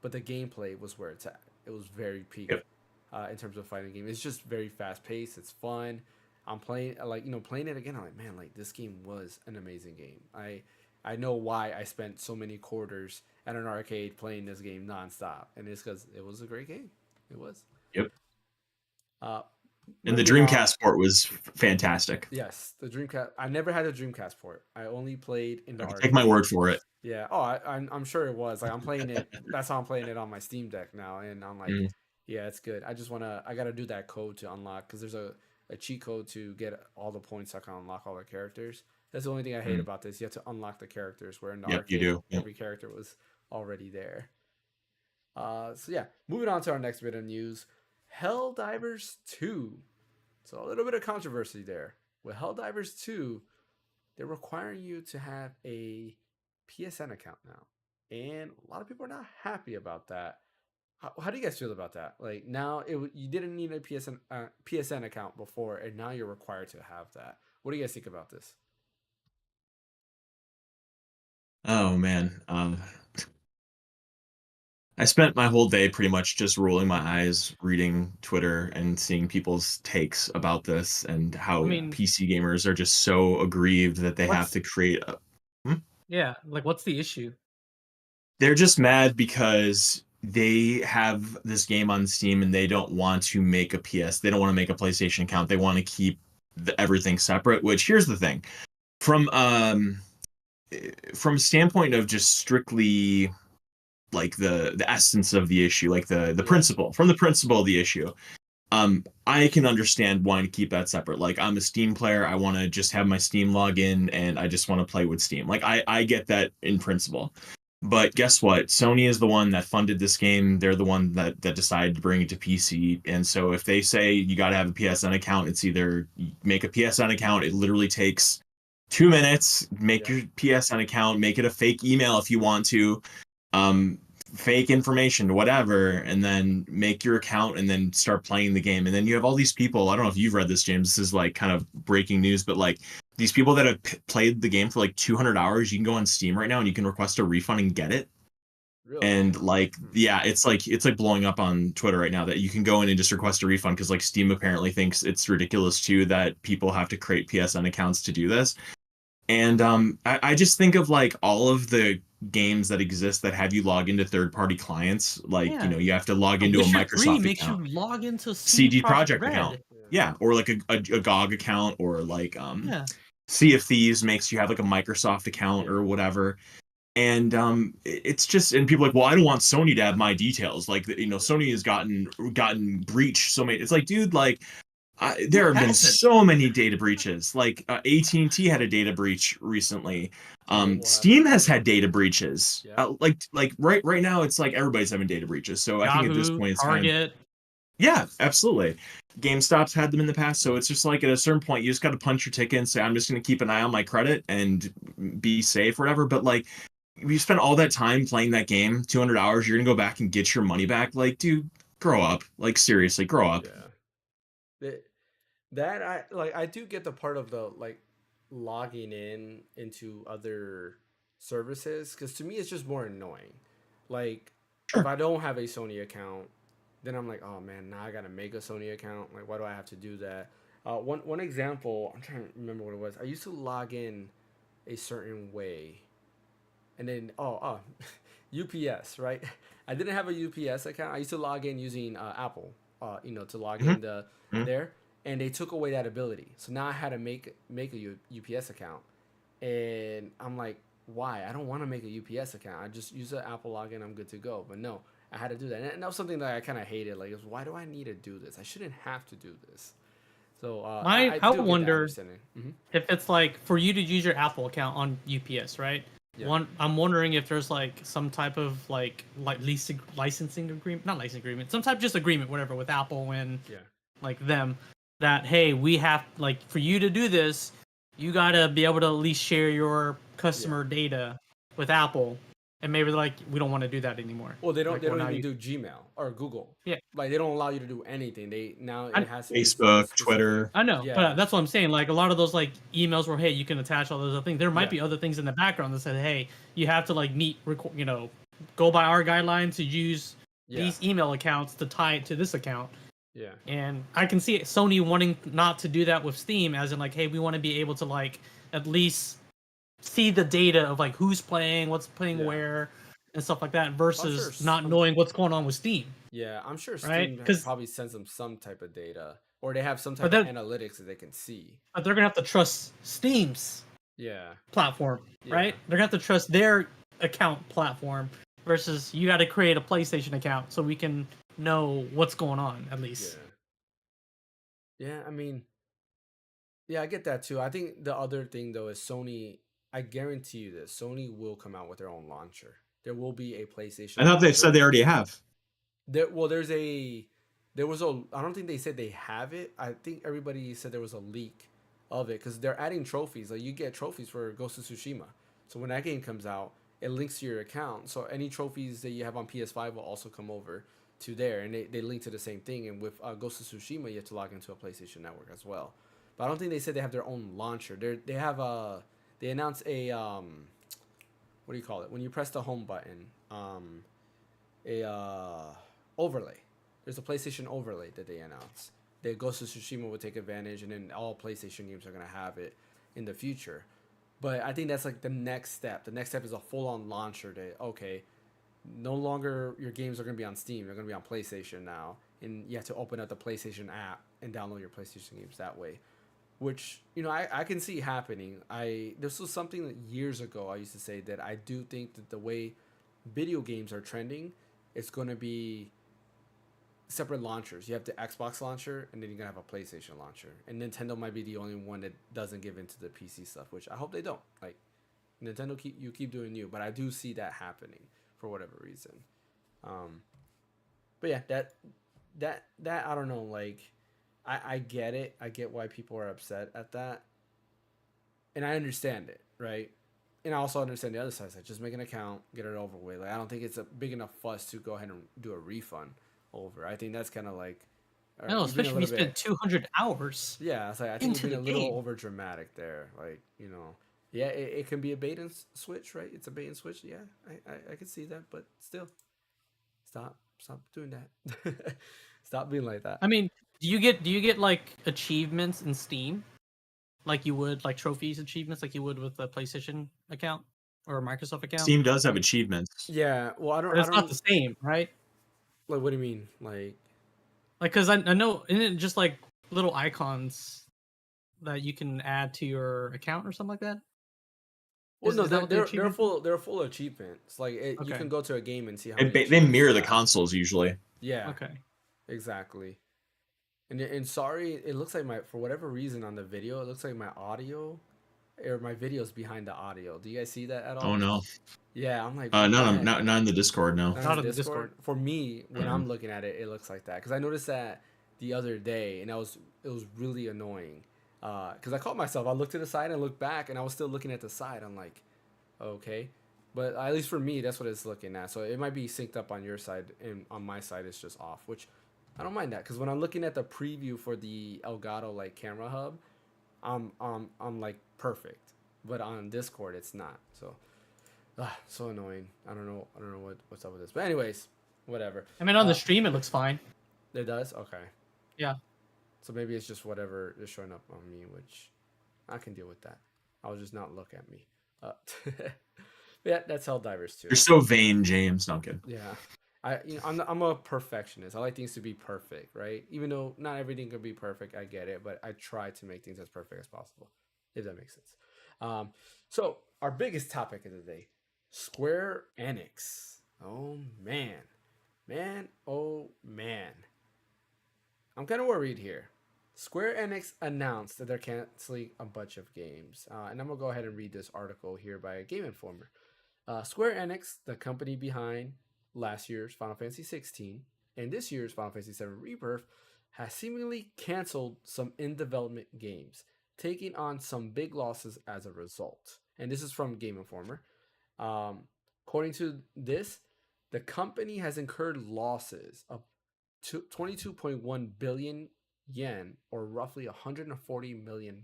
but the gameplay was where it's at. It was very peak Yep. in terms of fighting game. It's just very fast paced. It's fun. I'm playing playing it again. I'm like, man, like this game was an amazing game. I know why I spent so many quarters at an arcade playing this game nonstop, and it's because it was a great game. It was. Yep. Uh, And the moving on. Dreamcast port was fantastic. Yes, the Dreamcast. I never had a Dreamcast port. I only played in the arcade. Take my word for it. Yeah. Oh, I'm sure it was. Like I'm playing it. That's how I'm playing it on my Steam Deck now, and I'm like, yeah, it's good. I gotta do that code to unlock because there's a cheat code to get all the points so I can unlock all the characters. That's the only thing I hate about this. You have to unlock the characters. Where in the arcade, you do. every character was already there. So yeah, moving on to our next bit of news, Helldivers 2. So a little bit of controversy there. With Helldivers 2, they're requiring you to have a PSN account now. And a lot of people are not happy about that. How do you guys feel about that? Like now, you didn't need a PSN account before, and now you're required to have that. What do you guys think about this? Oh man, I spent my whole day pretty much just rolling my eyes, reading Twitter, and seeing people's takes about this, and how PC gamers are just so aggrieved that they have to create a. Yeah, like what's the issue? They're just mad because they have this game on Steam and they don't want to make a PS. They don't want to make a PlayStation account. They want to keep everything separate. Which, here's the thing, from a standpoint of just strictly like the essence of the issue, like the principle, from the principle of the issue, I can understand wanting to keep that separate. Like, I'm a Steam player, I want to just have my Steam login and I just want to play with Steam. Like, I get that in principle. But guess what? Sony is the one that funded this game. They're the one that decided to bring it to PC. And so if they say you got to have a PSN account, it's either make a PSN account. It literally takes 2 minutes. Make your PSN account. Make it a fake email if you want to. Fake information, whatever, and then make your account and then start playing the game. And then you have all these people. I don't know if you've read this, James. This is like kind of breaking news, but like these people that have played the game for like 200 hours, you can go on Steam right now and you can request a refund and get it. Really? And like, yeah, it's like blowing up on Twitter right now that you can go in and just request a refund because like Steam apparently thinks it's ridiculous too that people have to create PSN accounts to do this. And I just think of like all of the games that exist that have you log into third-party clients. Like, you have to log into a Microsoft makes account. You log into CD Projekt account. Yeah, or like a GOG account, or like Sea of Thieves makes you have like a Microsoft account or whatever. And it's just, and people are like, well, I don't want Sony to have my details. Like, Sony has gotten breached so many. It's like, dude, like, there have been so many data breaches. Like AT&T had a data breach recently. Steam has had data breaches. Like right now, it's like everybody's having data breaches. So I think at this point, it's Target. Yeah, absolutely. GameStop's had them in the past. So it's just like at a certain point, you just got to punch your ticket and say, I'm just going to keep an eye on my credit and be safe or whatever. But like, you spent all that time playing that game, 200 hours, you're going to go back and get your money back. Like, dude, grow up. Like, seriously, grow up. Yeah. That I do get the part of the like logging into other services, because to me it's just more annoying. Like, if I don't have a Sony account, then I'm like, oh man, now I gotta make a Sony account. Like, why do I have to do that? One example, I'm trying to remember what it was. I used to log in a certain way, and then UPS, right? I didn't have a UPS account. I used to log in using Apple, to log in there. And they took away that ability. So now I had to make a UPS account. And I'm like, why? I don't want to make a UPS account. I just use the Apple login. I'm good to go. But no, I had to do that. And that was something that I kind of hated. Like, why do I need to do this? I shouldn't have to do this. So I wonder if it's like for you to use your Apple account on UPS, right? Yeah. I'm wondering if there's like some type of like licensing agreement, not licensing agreement, some type of just agreement, whatever, with Apple and like them. That, hey, we have, like, for you to do this, you got to be able to at least share your customer data with Apple. and maybe like we don't want to do that anymore. Well, they don't. Like, They well, don't now even you- do Gmail or Google. Yeah. Like they don't allow you to do anything. They now I- it has to be Facebook, specific. Twitter. I know, Yeah. but that's what I'm saying. Like a lot of those like emails where hey, you can attach all those other things. There might Yeah. be other things in the background that said hey, you have to like meet, go by our guidelines to use Yeah. these email accounts to tie it to this account. Yeah. And I can see Sony wanting not to do that with Steam, as in like, hey, we want to be able to like at least see the data of like who's playing, what's playing Yeah. where, and stuff like that, versus sure not some- knowing what's going on with Steam. Yeah, I'm sure Right? Steam 'Cause- probably sends them some type of data, or they have some But type of then- analytics that they can see. But they're gonna have to trust Steam's Yeah. platform, Yeah. right? They're gonna have to trust their account platform versus you got to create a PlayStation account so we can know what's going on at least. Yeah. Yeah, I mean, yeah, I get that too. I think the other thing though is Sony. I guarantee you this: Sony will come out with their own launcher. There will be a PlayStation. I thought they launcher. said they already have. There was a. I don't think they said they have it. I think everybody said there was a leak of it because they're adding trophies. Like you get trophies for Ghost of Tsushima. So when that game comes out, it links to your account. So any trophies that you have on PS5 will also come over to there, and they link to the same thing. And with Ghost of Tsushima, you have to log into a PlayStation Network as well. But I don't think they said they have their own launcher. They have a. They announced a what do you call it? When you press the home button, overlay. There's a PlayStation overlay that they announced. That Ghost of Tsushima will take advantage, and then all PlayStation games are gonna have it in the future. But I think that's like the next step. The next step is a full-on launcher. That okay, no longer your games are gonna be on Steam. They're gonna be on PlayStation now, and you have to open up the PlayStation app and download your PlayStation games that way. Which I can see happening. This was something that years ago I used to say that I do think that the way video games are trending, it's gonna be separate launchers. You have the Xbox launcher, and then you're gonna have a PlayStation launcher. And Nintendo might be the only one that doesn't give into the PC stuff, which I hope they don't. Like Nintendo, keep doing you, but I do see that happening for whatever reason. But yeah, that I don't know. Like I get it. I get why people are upset at that, and I understand it, right? And I also understand the other side. It's like just make an account, get it over with. Like I don't think it's a big enough fuss to go ahead and do a refund over. I think that's kind of like. No, especially if you spent 200 hours. Yeah, it's like I think into you're being a the little game. over dramatic there. Like yeah, it can be a bait and switch, right? It's a bait and switch. Yeah, I can see that, but still, stop doing that. Stop being like that. I mean, do you get like achievements in Steam, like you would like trophies achievements, like you would with a PlayStation account or a Microsoft account? Steam does have achievements. Yeah, well, I don't. But it's I not don't the same, right? like. What do you mean, like? Like, cause I know, isn't it just like little icons that you can add to your account or something like that? Well, no, Is that what the they're achievement- full. They're full achievements. Like you Okay. can go to a game and see how They, many they achievements mirror you the have. consoles usually. Yeah. Okay. Exactly. And sorry, it looks like for whatever reason on the video, it looks like my audio or my video's behind the audio. Do you guys see that at all? Oh no. Yeah, I'm like. No, what the no, heck? not in the Discord. No. Not Not on on the Discord. Discord. For me, when I'm looking at it, it looks like that because I noticed that the other day, and it was really annoying. Because I caught myself. I looked to the side and looked back, and I was still looking at the side. I'm like, okay, but at least for me, that's what it's looking at. So it might be synced up on your side, and on my side, it's just off. Which I don't mind that because when I'm looking at the preview for the Elgato like camera hub, I'm like perfect, but on Discord, it's not. So. So annoying. I don't know what's up with this. But anyways, whatever. I mean, on the stream, it looks fine. It does? Okay. Yeah. So maybe it's just whatever is showing up on me, which I can deal with that. I'll just not look at me. Yeah, that's Helldivers too. You're so vain, James. Not good. Yeah. I'm a perfectionist. I like things to be perfect, right? Even though not everything can be perfect, I get it, but I try to make things as perfect as possible, if that makes sense. So our biggest topic of the day. Square Enix. Oh man. Oh man. I'm kind of worried here. Square Enix announced that they're canceling a bunch of games. And I'm going to go ahead and read this article here by Game Informer. Square Enix, the company behind last year's Final Fantasy 16 and this year's Final Fantasy 7 Rebirth, has seemingly canceled some in-development games, taking on some big losses as a result. And this is from Game Informer. According to this, the company has incurred losses of 22.1 billion yen, or roughly $140 million.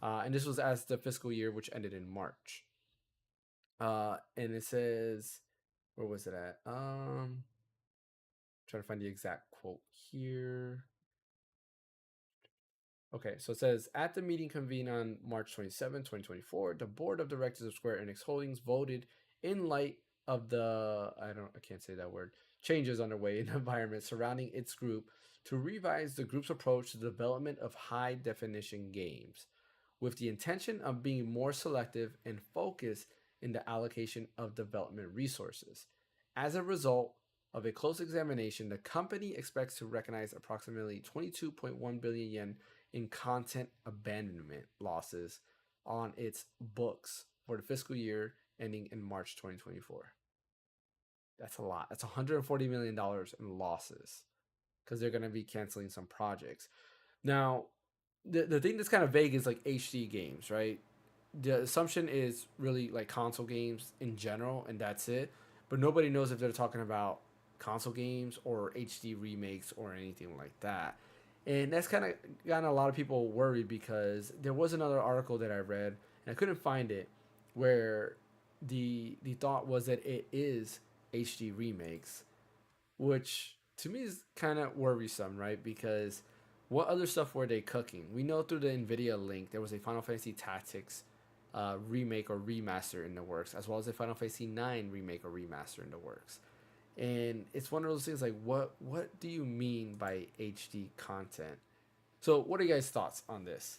And this was as the fiscal year, which ended in March. And it says, where was it at? Trying to find the exact quote here. Okay, so it says, at the meeting convened on March 27, 2024, the board of directors of Square Enix Holdings voted in light of the I can't say that word, changes underway in the environment surrounding its group to revise the group's approach to the development of high definition games, with the intention of being more selective and focused in the allocation of development resources. As a result of a close examination, the company expects to recognize approximately 22.1 billion yen in content abandonment losses on its books for the fiscal year ending in March 2024. That's a lot. That's $140 million in losses because they're going to be canceling some projects. Now, the thing that's kind of vague is like HD games, right? The assumption is really like console games in general, and that's it. But nobody knows if they're talking about console games or HD remakes or anything like that. And that's kind of gotten a lot of people worried because there was another article that I read and I couldn't find it where the thought was that it is HD remakes, which to me is kind of worrisome, right? Because what other stuff were they cooking? We know through the Nvidia link there was a Final Fantasy Tactics remake or remaster in the works, as well as a Final Fantasy 9 remake or remaster in the works. And it's one of those things like, what do you mean by HD content? So what are you guys' thoughts on this?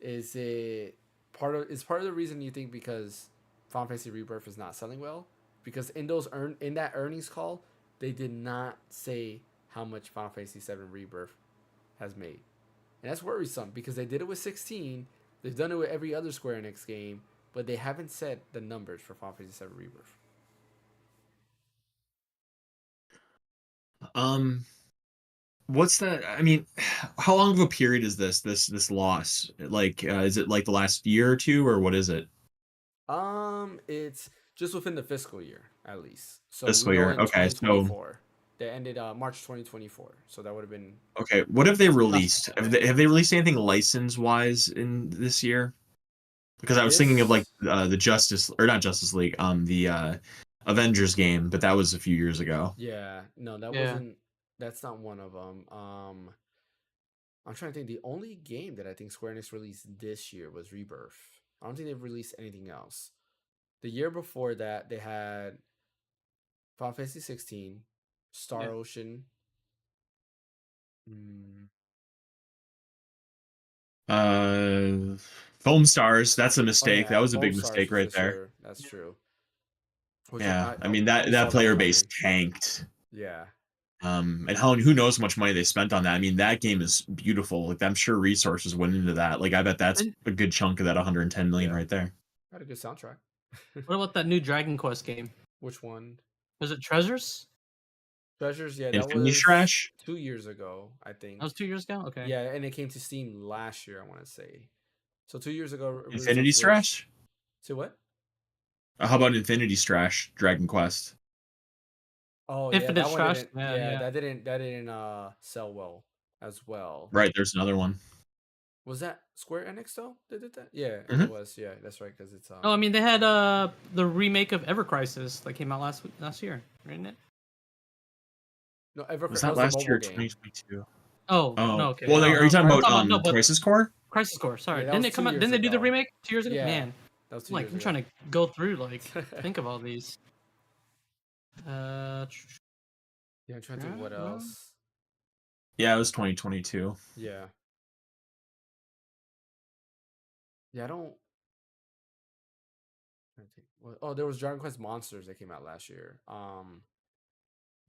Is it part of the reason you think because Final Fantasy Rebirth is not selling well? Because in that earnings call, they did not say how much Final Fantasy 7 Rebirth has made. And that's worrisome because they did it with 16, they've done it with every other Square Enix game, but they haven't said the numbers for Final Fantasy 7 Rebirth. What's that? I mean, how long of a period is this loss? Like, is it like the last year or two, or what is it? It's just within the fiscal year at least. So we Fiscal know year. in Okay, so 2024, they ended March 2024. So that would have been okay, what have they Last released? Have they released anything license wise in this year? Because I was thinking of like this. the Justice or not Justice League, the Avengers game, but that was a few years ago. Yeah, no, that Yeah. wasn't. That's not one of them. I'm trying to think. The only game that I think Square Enix released this year was Rebirth. I don't think they've released anything else. The year before that, they had Final Fantasy 16, Star Yeah. Ocean. Mm, Uh, Foam Stars, that's a oh mistake. That yeah, was a Foam big Stars mistake for right there. sure. That's true. Which Yeah, I mean we that saw that player base coming. tanked. Yeah. And who knows how much money they spent on that. I mean, that game is beautiful. Like I'm sure resources went into that. Like I bet that's And a good chunk of that 110 million Yeah. right there. Had a good soundtrack. what about that new Dragon Quest game? Which one? Was it Treasures? Treasures, yeah, that Infinity was Strash? 2 years ago, I That was think. 2 years ago. Okay. Yeah, and it came to Steam last year, I want to say. So 2 years ago, it released on Infinity Switch. Strash? Say what? How about Infinity Strash, Dragon Quest? Oh yeah, Infinite that one Trash. didn't. Yeah, Yeah, yeah. that didn't sell well as well. Right, there's another one. Was that Square Enix though? They did that? Yeah, it Hmm. was. Yeah, that's right. Because it's Oh, I mean, they had the remake of Ever Crisis that came out last year, right? no, Was that that was the last year mobile or game. 2022? Oh Oh, no, okay, well, no, are you no. talking I'm about talking about no, but Crisis Core? Crisis Core. Sorry, Yeah, that didn't was it two come out? years Didn't they do the ago. remake 2 years ago? Yeah, Man, that was two like years I'm ago. trying to go through think of all these. Uh, Yeah, I'm trying to think what else. Yeah, it was 2022. Yeah. Yeah, I don't. I think, oh, there was Dragon Quest Monsters that came out last year.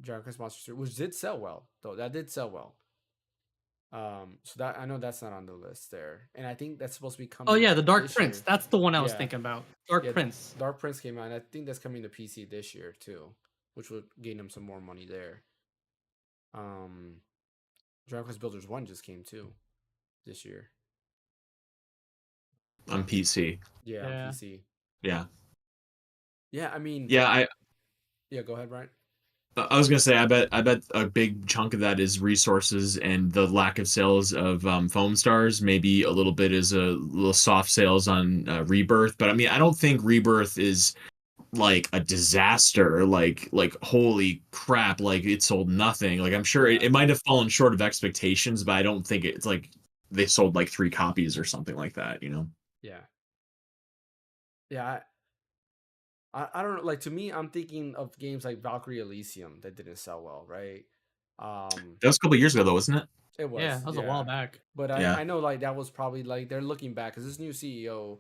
Dragon Quest Monsters 2, which did sell well, though. That did sell well. So that I know that's not on the list there, and I think that's supposed to be oh coming yeah, the Dark this Prince. year. That's the one I was Yeah, thinking about. Dark yeah. Prince. Dark Prince came out, and I think that's coming to PC this year too, which would gain them some more money there. Um, Dragon Quest Builders 1 just came too this year. On PC. Yeah, on Yeah. PC. Yeah. Yeah, I mean, Yeah, yeah. Go ahead, Brian. I was gonna say, I bet a big chunk of that is resources and the lack of sales of foam stars. Maybe a little bit is a little soft sales on Rebirth, but I mean, I don't think Rebirth is like a disaster. Like holy crap, like it sold nothing. Like I'm sure Yeah, it might have fallen short of expectations, but I don't think it's like they sold like 3 copies or something like that. You know, yeah, yeah. I don't know. Like to me, I'm thinking of games like Valkyrie Elysium that didn't sell well, right? Um, that was a couple years ago though, wasn't it? it Yeah, was, that was a while yeah. back. But I Yeah, I know like that was probably like they're looking back because this new CEO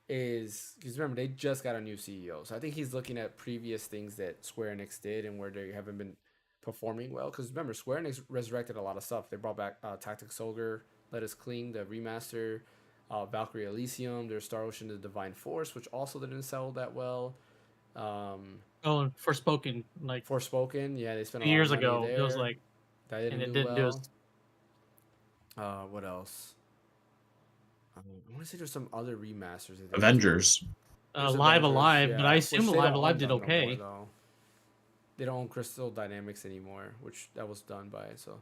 is because remember they just got a new CEO, so I think he's looking at previous things that Square Enix did and where they haven't been performing well. Because remember, Square Enix resurrected a lot of stuff. They brought back Tactics Ogre, Let Us Cling, the remaster, Valkyrie Elysium, their Star Ocean, the Divine Force, which also didn't sell that well. Um, Oh, and Forspoken, like Forspoken, yeah, they spent a lot of 2 years money ago, it was there. like, That and didn't it do didn't do well. us. What else? I want to say there's some other remasters that they were doing. Avengers. There's Live Avengers, Alive, but I yeah, assume which they Live don't Alive own did them no more okay. though. They don't own Crystal Dynamics anymore, which that was done by. So,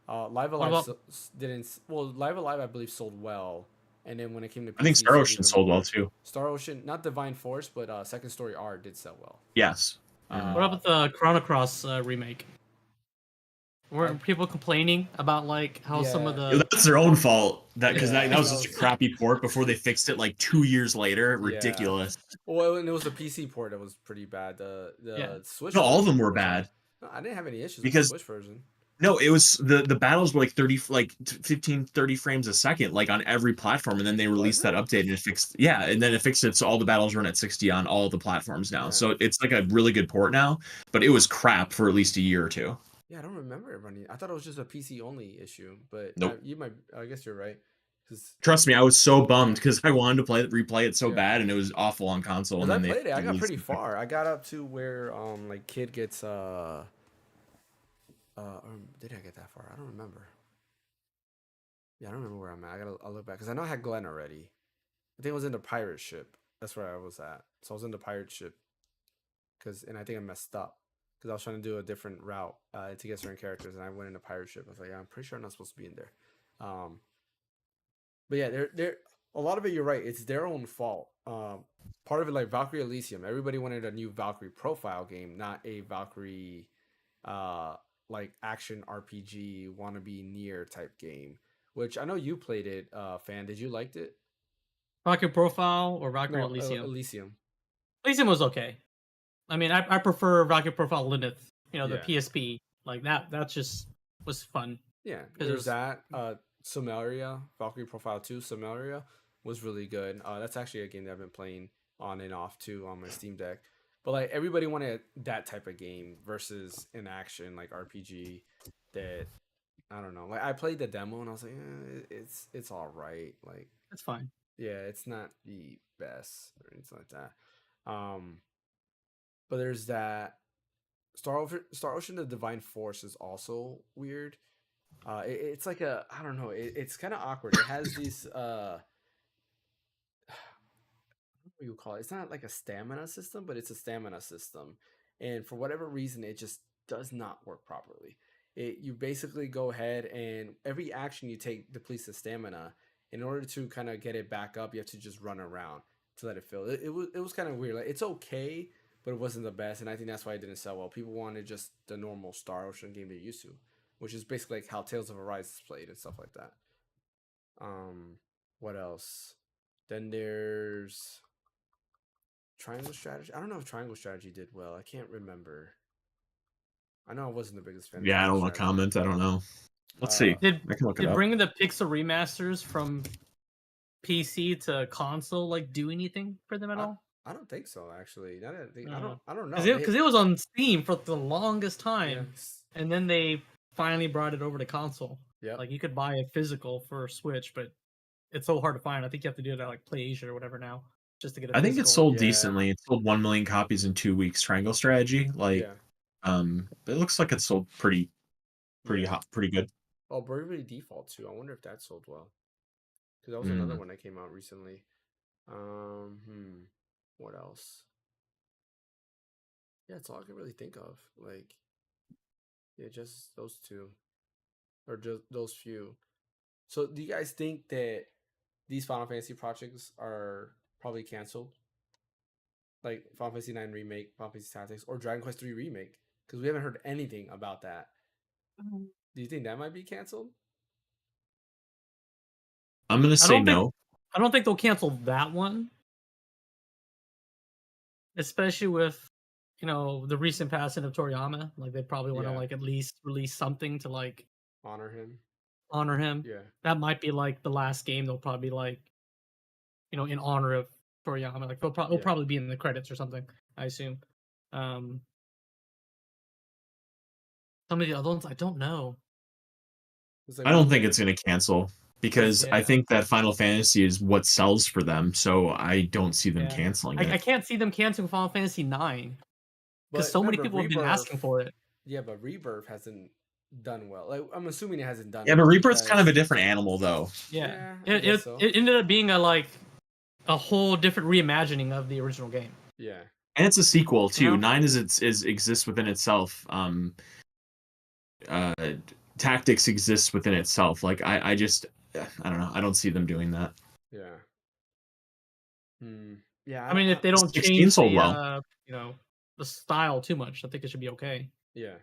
Live What Alive about didn't. Well, Live Alive I believe sold well, and then when it came to I think PC, Star sold Ocean even sold well more. too. Star Ocean, not Divine Force, but Second Story R did sell well. Yes. what Uh, about the Chrono Cross remake? I Were people complaining about like how some of yeah Yeah, the that's their own fault. Because that yeah was that just a was crappy port before they fixed it like 2 years later. yeah. Ridiculous. Well, and it was the PC port that was pretty bad. The yeah? the Switch No, all of them version were was fine. bad No, I didn't have any issues with the because Switch version. no, it was the battles were like 30 like 15 30 frames a second like on every platform, and then they Was released that it? update and it fixed, yeah, and then it fixed it so all the battles run at 60 on all the platforms now. Yeah. So it's like a really good port now, but it was crap for at least a year or two. Yeah, I don't remember it running. I thought it was just a PC only issue, but Nope. you might. I guess you're right. Cause Trust me, I was so bummed because I wanted to replay it so yeah, bad, and it was awful on console, cause and I then they played it. I got released pretty it. far. I got up to where like kid gets or did I get that far? I don't remember. Yeah, I don't remember where I'm at. I'll look back because I know I had Glenn already. I think I was in the pirate ship. That's where I was at. So I was in the pirate ship and I think I messed up because I was trying to do a different route to get certain characters, and I went in the pirate ship. I was like, I'm pretty sure I'm not supposed to be in there. Um, But yeah, they're a lot of it. You're right. It's their own fault. Part of it, like Valkyrie Elysium, everybody wanted a new Valkyrie profile game, not a Valkyrie, uh, like action RPG wannabe near type game. Which I know you played it, fan. Did you liked it? Rocket Profile or Rocket No, Elysium? Elysium. Elysium was okay. I mean, I prefer Rocket Profile Lilith. You know, the Yeah, PSP like that. That just was fun yeah. because it There's was that. Samaria, Valkyrie Profile 2, Samaria was really good. That's actually a game that I've been playing on and off too on my Steam Deck. But like everybody wanted that type of game versus an action like RPG that I don't know. Like I played the demo and I was like, it's all right. Like it's fine. yeah, it's not the best or anything like that. Um, but there's that Star Ocean: The Divine Force is also weird. It's like I don't know. It's kind of awkward. It has these what do you call it? It's not like a stamina system, but it's a stamina system. And for whatever reason, it just does not work properly. You basically go ahead and every action you take depletes the stamina. In order to kind of get it back up, you have to just run around to let it fill. It was kind of weird. Like it's okay, but it wasn't the best, and I think that's why it didn't sell well. People wanted just the normal Star Ocean game they're used to, which is basically like how Tales of Arise is played and stuff like that. Um, what else? Then there's Triangle Strategy. I don't know if Triangle Strategy did well. I can't remember. I know I wasn't the biggest fan of Yeah, I Triangle don't want to Strategy. comment. I don't know. Let's Uh, see. Did I can look it did up. bringing the Pixel remasters from PC to console like do anything for them at I, all? I don't think so actually. Now that I think, Because I don't know. it, cause it was on Steam for the longest Yeah. time, and then they finally brought it over to console. Yep. Like you could buy a physical for Switch, but it's so hard to find. I think you have to do it at like Play Asia or whatever now, just to get a I think it physical. sold Yeah. decently. It sold 1 million copies in 2 weeks. Triangle Strategy, like, Yeah. it looks like it sold pretty Yeah. hot, pretty good. Oh, Bravely Default too. I wonder if that sold well. Because that was another Mm. one that came out recently. What else? Yeah, that's all I can really think of. Like, yeah, just those two, or just those few. So, do you guys think that these Final Fantasy projects are probably canceled? Like Final Fantasy 9 remake, Final Fantasy Tactics, or Dragon Quest 3 remake? Because we haven't heard anything about that. Do you think that might be canceled? I'm gonna I say don't think no. I don't think they'll cancel that one, especially with the recent passing of Toriyama. Like they probably want to Yeah, like at least release something to like honor him. honor him. Yeah, That might be like the last game they'll probably like in honor of Toriyama. Like it'll yeah. probably be in the credits or something. I assume. Um, some of the other ones I don't know. It's like I don't think it's gonna cancel because I Yeah, think that Final Fantasy is what sells for them. So I don't see them yeah. canceling I it. can't see them canceling Final Fantasy 9 because But so many remember, people have been asking for it. Yeah, but Rebirth hasn't done well. Like I'm assuming it hasn't done Yeah, but well Rebirth's kind of because a different animal, though. Yeah, yeah, I it, guess it so. it ended up being a whole different reimagining of the original game. Yeah, And it's a sequel too. You know? 9 is exists within itself. Uh, Tactics exists within itself. Like I just I don't know. I don't see them doing that. yeah. Hmm. Yeah, I mean, if they don't 16 change sold well. the style too much, I think it should be okay. yeah,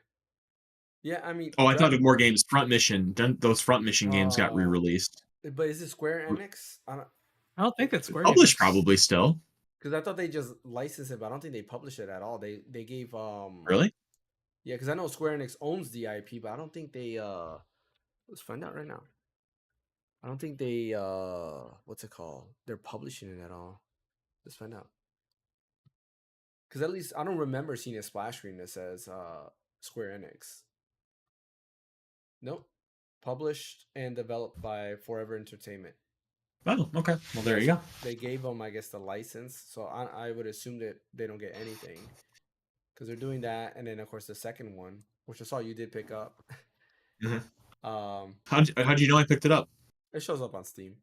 yeah. I mean, Oh, I thought Dragon. of more games. Front Mission. Those Front Mission games got Oh, re-released. but is it Square Enix? I don't I don't think that's Square Published Enix. probably still. because I thought they just licensed it, but I don't think they published it at all. They gave Really? yeah, because I know Square Enix owns the IP, but I don't think they let's find out right now. I don't think they what's it called? They're publishing it at all. Let's find out. Because at least I don't remember seeing a splash screen that says Square Enix. Nope. Published and developed by Forever Entertainment. Oh, okay. Well, there you so go. They gave them, I guess, the license. So I would assume that they don't get anything because they're doing that. And then, of course, the second one, which I saw you did pick up. Mhm. um, How'd you know I picked it up? it shows up on Steam.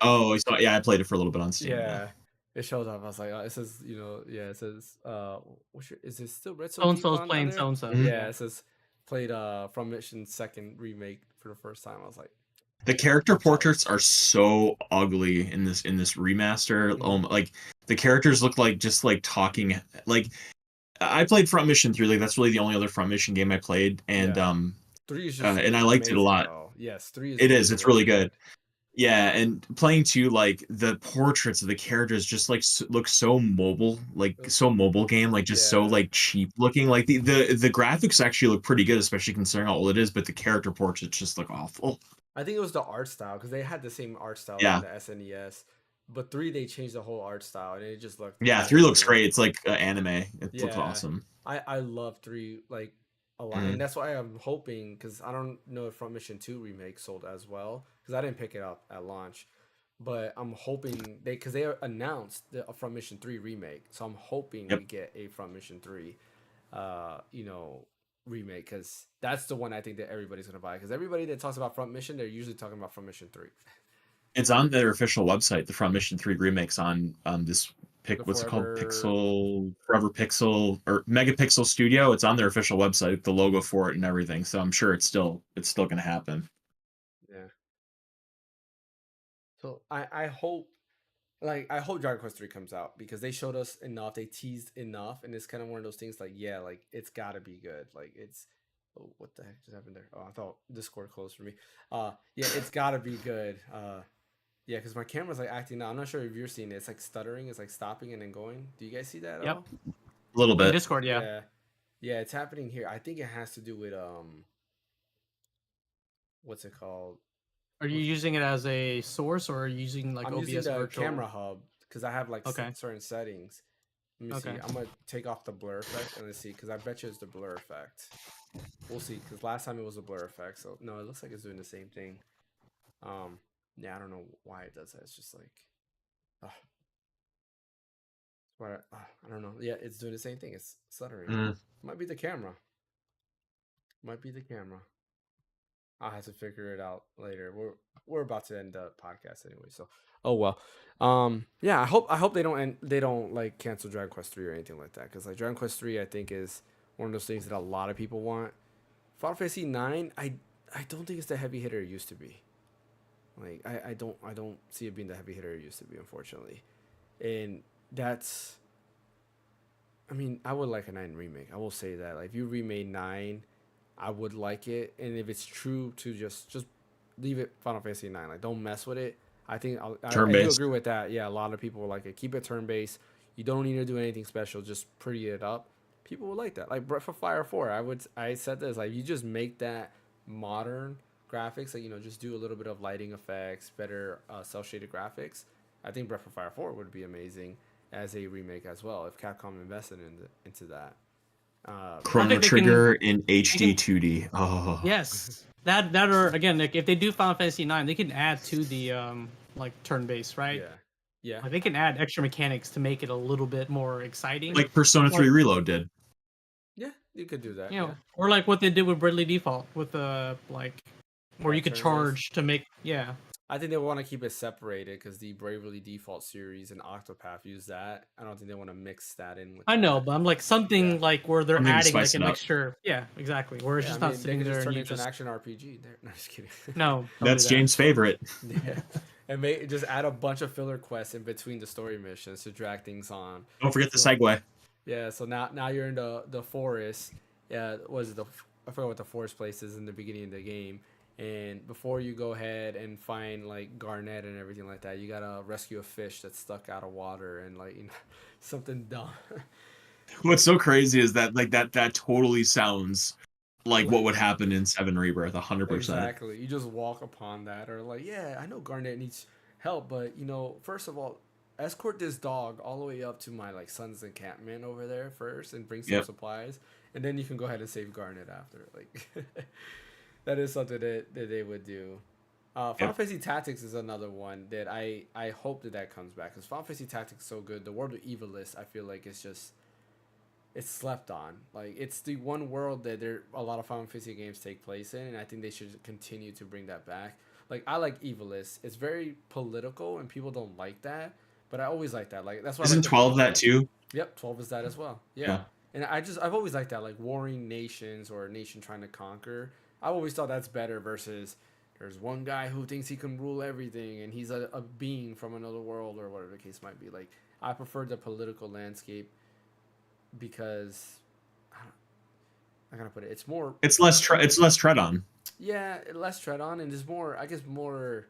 Oh, yeah, I played it for a little bit on Steam. Yeah, it shows up. I was like, it says, yeah, it says, is it still Red So So and so's on playing there? so and so. Yeah, it says played From Mission second remake for the first time. I was like, The character I'm jealous. portraits are so ugly in this remaster. Mhm. Like the characters look like just like talking. Like I played Front Mission 3. Like that's really the only other Front Mission game I played, and Yeah, 3 is just I liked it a amazing lot. though. Yes, 3 is It is. really It's really really good. good. Yeah, and playing too, like the portraits of the characters just like look so mobile, like so mobile game, like just so Yeah, like cheap looking. Like the graphics actually look pretty good, especially considering how old it is. But the character portraits just look awful. I think it was the art style because they had the same art style like in Yeah, the SNES, but 3 they changed the whole art style and it just looked yeah. 3 looks amazing. great. It's like anime. It looks Yeah, awesome. I love 3 like a lot, and Mm. that's why I'm hoping because I don't know if Front Mission 2 remake sold as well because I didn't pick it up at launch, but I'm hoping because they announced the Front Mission 3 remake, so I'm hoping Yep. we get a Front Mission 3, remake because that's the one I think that everybody's gonna buy because everybody that talks about Front Mission they're usually talking about Front Mission 3. It's on their official website. The Front Mission 3 remakes on this The what's it called? Forever, Forever Pixel or Megapixel Studio. It's on their official website, the logo for it and everything. So I'm sure it's still gonna happen. yeah. So I hope like I hope Dragon Quest 3 comes out because they showed us enough, they teased enough, and it's kind of one of those things like yeah, like it's gotta be good. Like it's oh what the heck just happened there? Oh, I thought Discord closed for me. Yeah, it's gotta be good. Yeah, because my camera's like acting out. I'm not sure if you're seeing it. It's like stuttering, it's like stopping and then going. Do you guys see that at Yep. all? A little In bit. Discord, yeah. Yeah. Yeah, it's happening here. I think it has to do with what's it called? Are you using it as a source or are you using like I'm using OBS the virtual? camera hub because I have like Okay. certain settings. Let me see. Okay. I'm gonna take off the blur effect and let's see because I bet you it's the blur effect. We'll see because last time it was a blur effect. So no, it looks like it's doing the same thing. Yeah, I don't know why it does that. It's just like, I don't know. Yeah, it's doing the same thing. It's stuttering. Mm. Might be the camera. Might be the camera. I'll have to figure it out later. We're about to end the podcast anyway, so oh well. Yeah, I hope they don't like cancel Dragon Quest 3 or anything like that, because like Dragon Quest 3 I think is one of those things that a lot of people want. Final Fantasy 9, I don't think it's the heavy hitter it used to be. Like I don't see it being the heavy hitter it used to be, unfortunately. And that's, I mean, I would like a 9 remake. I will say that. Like if you remade 9, I would like it. And if it's true to just leave it Final Fantasy 9. Like don't mess with it. I think Turn I do based. agree with that. Yeah, a lot of people will like it. Keep it turn based. You don't need to do anything special. Just pretty it up. People will like that. Like Breath of Fire 4. I said this, like you just make that modern graphics, like just do a little bit of lighting effects, better cell shaded graphics. I think Breath of Fire 4 would be amazing as a remake as well if Capcom invested into that. I Chrono think they Trigger in they HD can 2D. Oh, yes. That or again, like if they do Final Fantasy 9, they can add to the like turn based, right? Yeah, yeah, Like they can add extra mechanics to make it a little bit more exciting. like Persona Or 3 Reload did. yeah. You could do that. Yeah, or like what they did with Bradley Default with like where yeah. you could Turn based. charge to make I think they want to keep it separated because the Bravely Default series and Octopath use that. I don't think they want to mix that in with I know, that. but I'm like something Yeah. like where they're Something to adding like spice an it up. extra exactly. Where it's Yeah, just I not mean, they sitting could there just and turn it you into an just action RPG. There, no, just kidding. no. don't That's do that. James' favorite. Yeah, and just add a bunch of filler quests in between the story missions to drag things on. Don't forget the So, segue. yeah, so now you're in the forest. Yeah, was it I forgot what the forest place is in the beginning of the game. And before you go ahead and find like Garnet and everything like that, you gotta rescue a fish that's stuck out of water and like something dumb. What's so crazy is that like that totally sounds like what Like, would happen in 7 Rebirth, 100%. exactly. You just walk upon that, or like, yeah, I know Garnet needs help, but first of all, escort this dog all the way up to my like son's encampment over there first, and bring some Yep. supplies, and then you can go ahead and save Garnet after. Like, that is something that they would do. Final Yep. Fantasy Tactics is another one that I hope that comes back, because Final Fantasy Tactics is so good. The World of Evilist, I feel like it's slept on. Like it's the one world that a lot of Final Fantasy games take place in, and I think they should continue to bring that back. Like I like Evilist. It's very political, and people don't like that, but I always like that. Like that's why I like Isn't the 12 that too? Yep, 12 is that as well. Yeah. Yeah. And I've always liked that, like warring nations or a nation trying to conquer. I've always thought that's better versus there's one guy who thinks he can rule everything and he's a being from another world or whatever the case might be. Like I prefer the political landscape because I gotta put it. It's more. It's less tread on. Yeah, less tread on, and there's more. I guess more,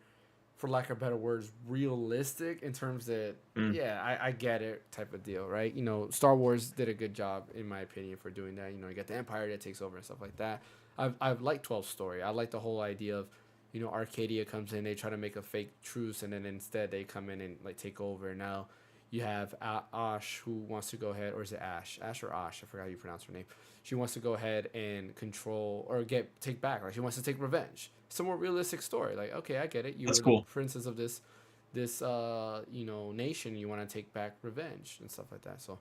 for lack of better words, realistic in terms that. Yeah, I get it, type of deal, right? Star Wars did a good job in my opinion for doing that. You get the Empire that takes over and stuff like that. I've liked 12's story. I like the whole idea of, Arcadia comes in, they try to make a fake truce, and then instead they come in and like take over. Now you have Ash, who wants to go ahead, or is it Ash? Ash or Ash? I forgot how you pronounce her name. She wants to go ahead and control or take back. Like she wants to take revenge. It's a more realistic story. Like, okay, I get it. You That's were cool. the princess of this nation. You want to take back revenge and stuff like that. So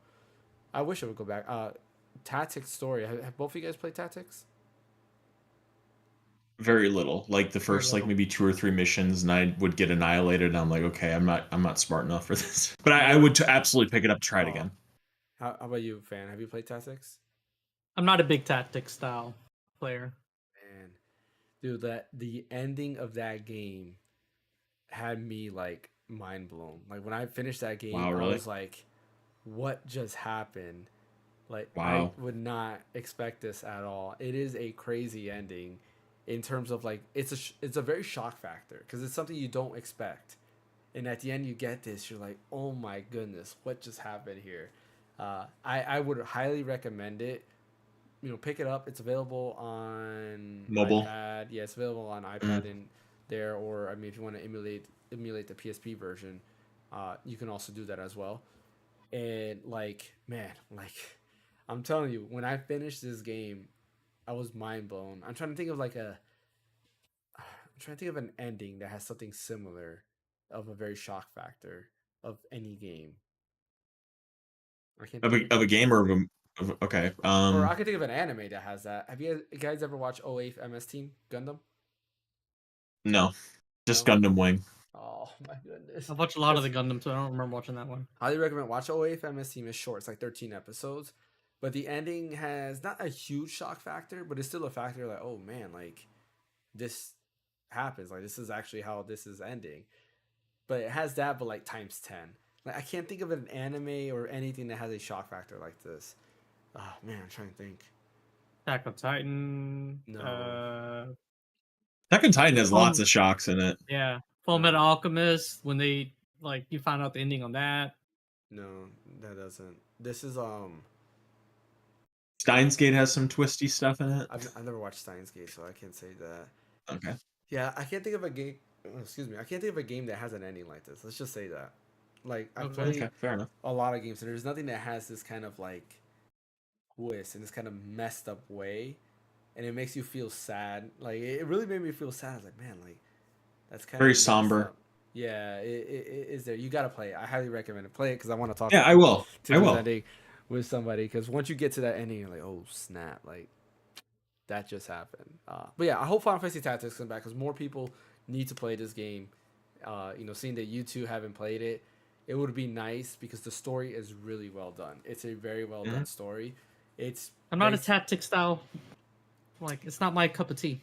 I wish it would go back. Tactics story. Have both of you guys played Tactics? Very little. Like the first like little. maybe 2 or 3 missions, and I would get annihilated. And I'm like, okay, I'm not smart enough for this. But I would absolutely pick it up, try it again. How about you, Fan? Have you played Tactics? I'm not a big tactics style player. Man, dude, the ending of that game had me like mind blown. Like when I finished that game, Wow, really? I was like, "What just happened?" Like Wow. I would not expect this at all. It is a crazy ending, in terms of like it's a very shock factor because it's something you don't expect, and at the end you get this, you're like, "Oh my goodness, what just happened here?" I would highly recommend it. Pick it up. It's available on Mobile. iPad. Yeah, it's available on iPad and there, or I mean, if you want to emulate the PSP version, you can also do that as well. And like, man, like, I'm telling you, when I finished this game, I was mind blown. I'm trying to think of an ending that has something similar, of a very shock factor of any game. I can't think Of a game or okay. or I can think of an anime that has that. Have you guys ever watched 08 MS Team Gundam? No, just No? Gundam Wing. Oh my goodness. I've watched a lot of the Gundam, so I don't remember watching that one. Highly recommend. Watch OAF MS Team. Is short. It's like 13 episodes, but the ending has not a huge shock factor, but it's still a factor. Like, oh man, like this happens. Like this is actually how this is ending. But it has that, but like times 10. Like I can't think of an anime or anything that has a shock factor like this. Oh man, I'm trying to think. Attack on Titan. No. Attack on Titan has lots of shocks in it. Yeah. Full Metal Alchemist, when they like you found out the ending on that. No, that doesn't. This is Steins Gate has some twisty stuff in it. I've never watched Steins Gate, so I can't say that. Okay. Yeah, I can't think of a game. Excuse me, I can't think of a game that has an ending like this. Let's just say that. Like I've played Okay, fair enough. a lot of games, and there's nothing that has this kind of like twist in this kind of messed up way, and it makes you feel sad. Like it really made me feel sad. I was like, man, like that's kind Very of somber. Yeah, it is there. You gotta play it. I highly recommend it. Play it because I want to talk. Yeah, I will. To I this will. ending with somebody, because once you get to that ending, you're like, oh snap, like that just happened. But yeah, I hope Final Fantasy Tactics comes back because more people need to play this game. Seeing that you two haven't played it, it would be nice because the story is really well done. It's a very well done story. I'm not a tactics style. Like it's not my cup of tea.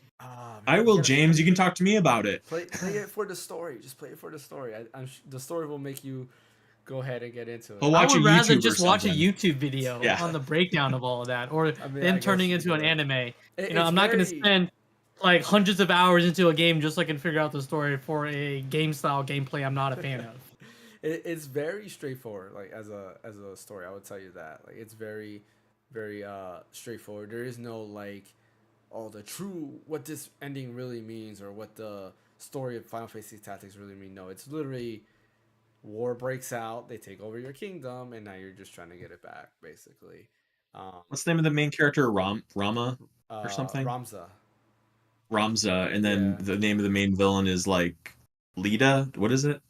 I will, James. You can talk to me about it. Play it for the story. Just play it for the story. The story will make you go ahead and get into it. I'll watch I would a rather YouTube or just watch a something. YouTube video on the breakdown of all of that, or them turning into an anime. I'm not going to spend like hundreds of hours into a game just so I can figure out the story for a game style gameplay I'm not a fan of. It's very straightforward. Like as a story, I would tell you that. Like it's very, very straightforward. There is no like, the true what this ending really means or what the story of Final Fantasy Tactics really mean. No, it's literally war breaks out, they take over your kingdom, and now you're just trying to get it back, basically. What's the name of the main character? Rama or something? Ramza. Ramza, and then the name of the main villain is like Lita. What is it?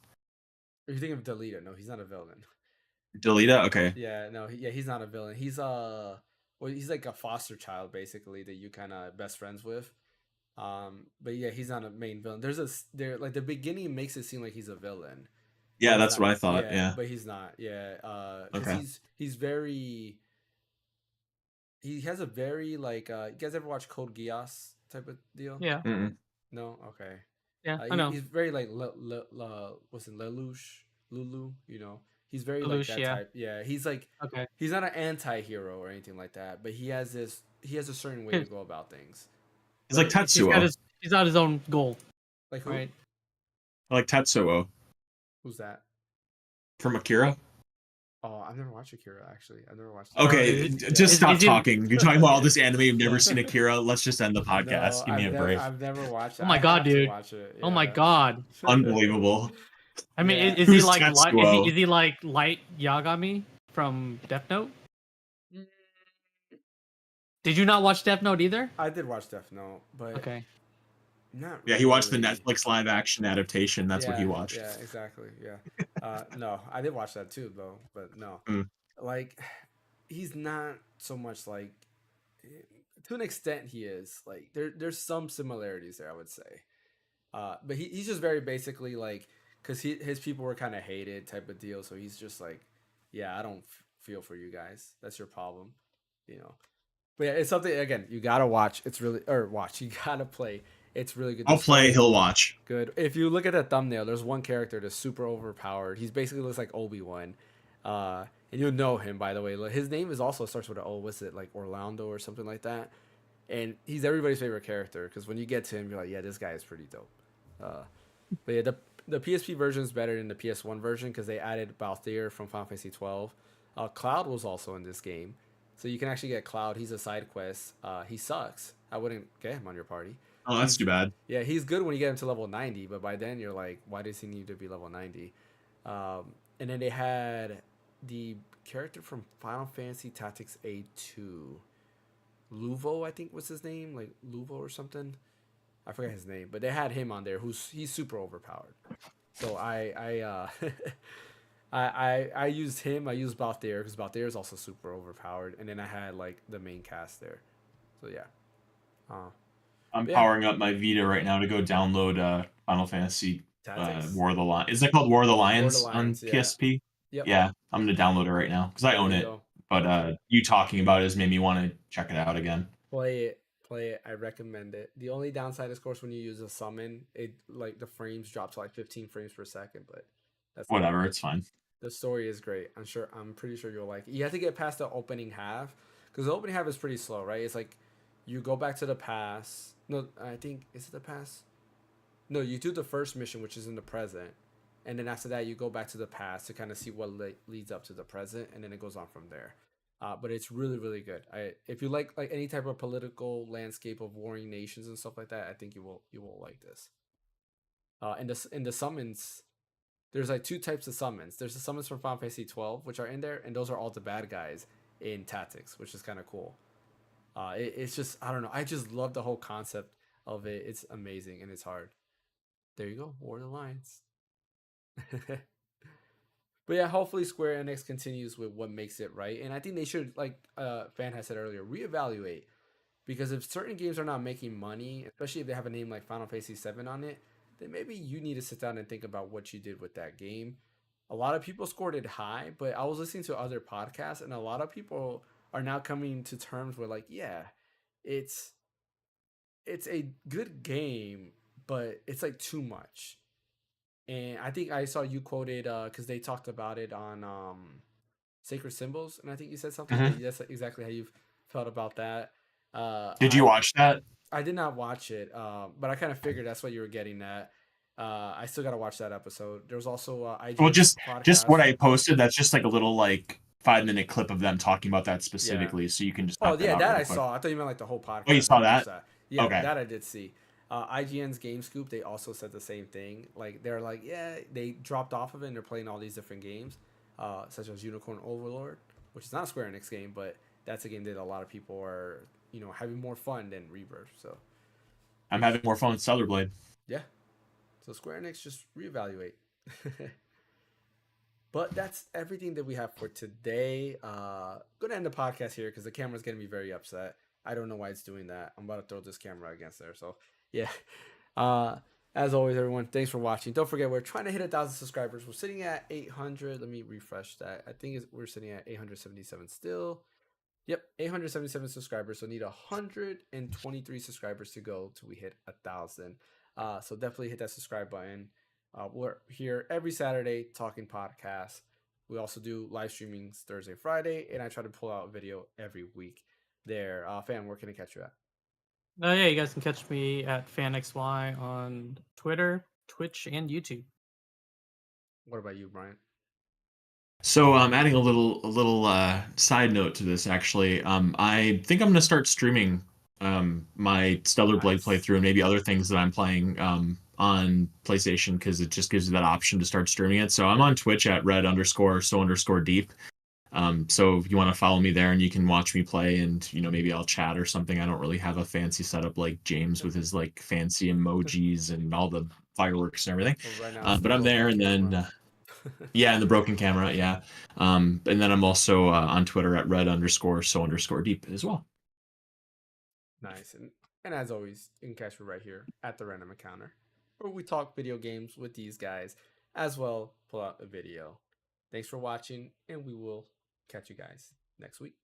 If you think of Delita, no, he's not a villain. Delita? Okay. Yeah, no, he's not a villain. He's he's like a foster child basically that you kind of best friends with. But yeah, he's not a main villain. Like the beginning makes it seem like he's a villain. Yeah, that's what I thought. Yeah, but he's not. Yeah, okay. He's very. He has a very like. You guys ever watch Code Geass type of deal? Yeah. Mm-mm. No. Okay. Yeah, I know. He's very like what's it, Lelouch, Lulu. You know, he's very Lelouch, like that type. Yeah, he's like. Okay. He's not an anti-hero or anything like that, but he has a certain way to go about things. He's like Tetsuo. He's got his own goal. Like who? Right. Like Tetsuo. Who's that? From Akira? Oh, I've never watched Akira, actually. I've never watched Okay, just stop talking. You're talking about all this anime, you've never seen Akira. Let's just end the podcast. Give me a break. I've never watched it. Oh my god, dude. Watch it. Oh my god. Unbelievable. I mean, Yeah. is he Who's like Tetsuo? is he like Light Yagami from Death Note? Did you not watch Death Note either? I did watch Death Note, but okay. Not Yeah, he watched really. the Netflix live action adaptation. That's what he watched. Yeah, exactly. Yeah. No, I did watch that too, though. But no, like he's not so much like. To an extent, he is like there's some similarities there, I would say. But he's just very basically like because his people were kind of hated type of deal, so he's just like, yeah, I don't feel for you guys. That's your problem, you know. But yeah, it's something again you gotta watch. It's really you gotta play. It's really good. I'll play, he'll watch. Good. If you look at the thumbnail, there's one character that's super overpowered. He's basically looks like Obi-Wan. And you'll know him, by the way. His name is also starts with an O. What's it, like Orlando or something like that? And he's everybody's favorite character because when you get to him, you're like, yeah, this guy is pretty dope. But yeah, the PSP version is better than the PS1 version because they added Balthier from Final Fantasy 12. Cloud was also in this game. So you can actually get Cloud. He's a side quest. He sucks. I wouldn't get him on your party. Oh, that's too bad. Yeah, he's good when you get him to level 90, but by then you're like, why does he need to be level 90? And then they had the character from Final Fantasy Tactics A2. Luvo, I think was his name, like Luvo or something. I forget his name, but they had him on there. He's super overpowered. So I used him. I used Balthier because Balthier is also super overpowered, and then I had like the main cast there. So yeah. I'm Yeah. powering up my Vita right now to go download Final Fantasy Tactics. War of the Lion. Is it called War of the Lions on Lions, yeah. PSP? Yep. Yeah, I'm gonna download it right now because I own There you it. go. But you talking about it has made me want to check it out again. Play it. I recommend it. The only downside is, of course, when you use a summon, it like the frames drop to like 15 frames per second, but that's Whatever, it's fine. the story is great. I'm pretty sure you'll like it. You have to get past the opening half because the opening half is pretty slow, right? It's like you go back to the past. No, I think is it the past? No, you do the first mission, which is in the present, and then after that, you go back to the past to kind of see what leads up to the present, and then it goes on from there. But it's really, really good. If you like any type of political landscape of warring nations and stuff like that, I think you will like this. In the summons, there's like two types of summons. There's the summons from Final Fantasy 12, which are in there, and those are all the bad guys in Tactics, which is kind of cool. It's just I don't know. I just love the whole concept of it. It's amazing and it's hard. There you go, War of the Lions. But yeah, hopefully Square Enix continues with what makes it right, and I think they should, like Fan has said earlier, reevaluate because if certain games are not making money, especially if they have a name like Final Fantasy 7 on it, then maybe you need to sit down and think about what you did with that game. A lot of people scored it high, but I was listening to other podcasts, and a lot of people are now coming to terms with like, yeah, it's it's a good game, but it's like too much. And I think I saw you quoted because they talked about it on Sacred Symbols, and I think you said something Mhm. that that's exactly how you felt about that. Did you watch that? I did not watch it, but I kind of figured that's what you were getting at. I still got to watch that episode. There was also Well, IGN's just podcast. what I posted. That's just like a little like 5 minute clip of them talking about that Yeah. specifically, so you can just Oh knock that yeah, out that real I quick. saw. I thought you meant like the whole podcast. Oh, you I saw didn't watch that? Yeah, Okay. that I did see. IGN's Game Scoop, they also said the same thing. Like they're like, yeah, they dropped off of it and they're playing all these different games, such as Unicorn Overlord, which is not a Square Enix game, but that's a game that a lot of people are, having more fun than Rebirth. So I'm having more fun with Stellar Blade. yeah, so Square Enix just reevaluate. But that's everything that we have for today. Gonna end the podcast here because the camera's gonna be very upset. I don't know why it's doing that. I'm about to throw this camera against there. So yeah. Uh, as always, everyone, thanks for watching. Don't forget, we're trying to hit 1,000 subscribers. We're sitting at 800. Let me refresh that. I think we're sitting at 877 still. Yep, 877 subscribers. So need 123 subscribers to go till we hit 1,000. So definitely hit that subscribe button. We're here every Saturday talking podcasts. We also do live streamings Thursday, Friday, and I try to pull out a video every week. There, fam, where can I catch you at? Oh yeah, you guys can catch me at Phaneckswhy on Twitter, Twitch, and YouTube. What about you, Brian? So I'm adding a little side note to this actually. I think I'm gonna start streaming my Stellar Blade Nice. playthrough and maybe other things that I'm playing on PlayStation because it just gives you that option to start streaming it. So I'm on Twitch at red_so_deep. So if you want to follow me there and you can watch me play and maybe I'll chat or something. I don't really have a fancy setup like James with his like fancy emojis and all the fireworks and everything. Well, right now it's the But I'm there broken and then. camera. Yeah, and the broken camera, yeah. And then I'm also on Twitter at red_so_deep as well. Nice. And as always, you can catch me right here at the Random Encounter, where we talk video games with these guys, as well pull out a video. Thanks for watching, and we will catch you guys next week.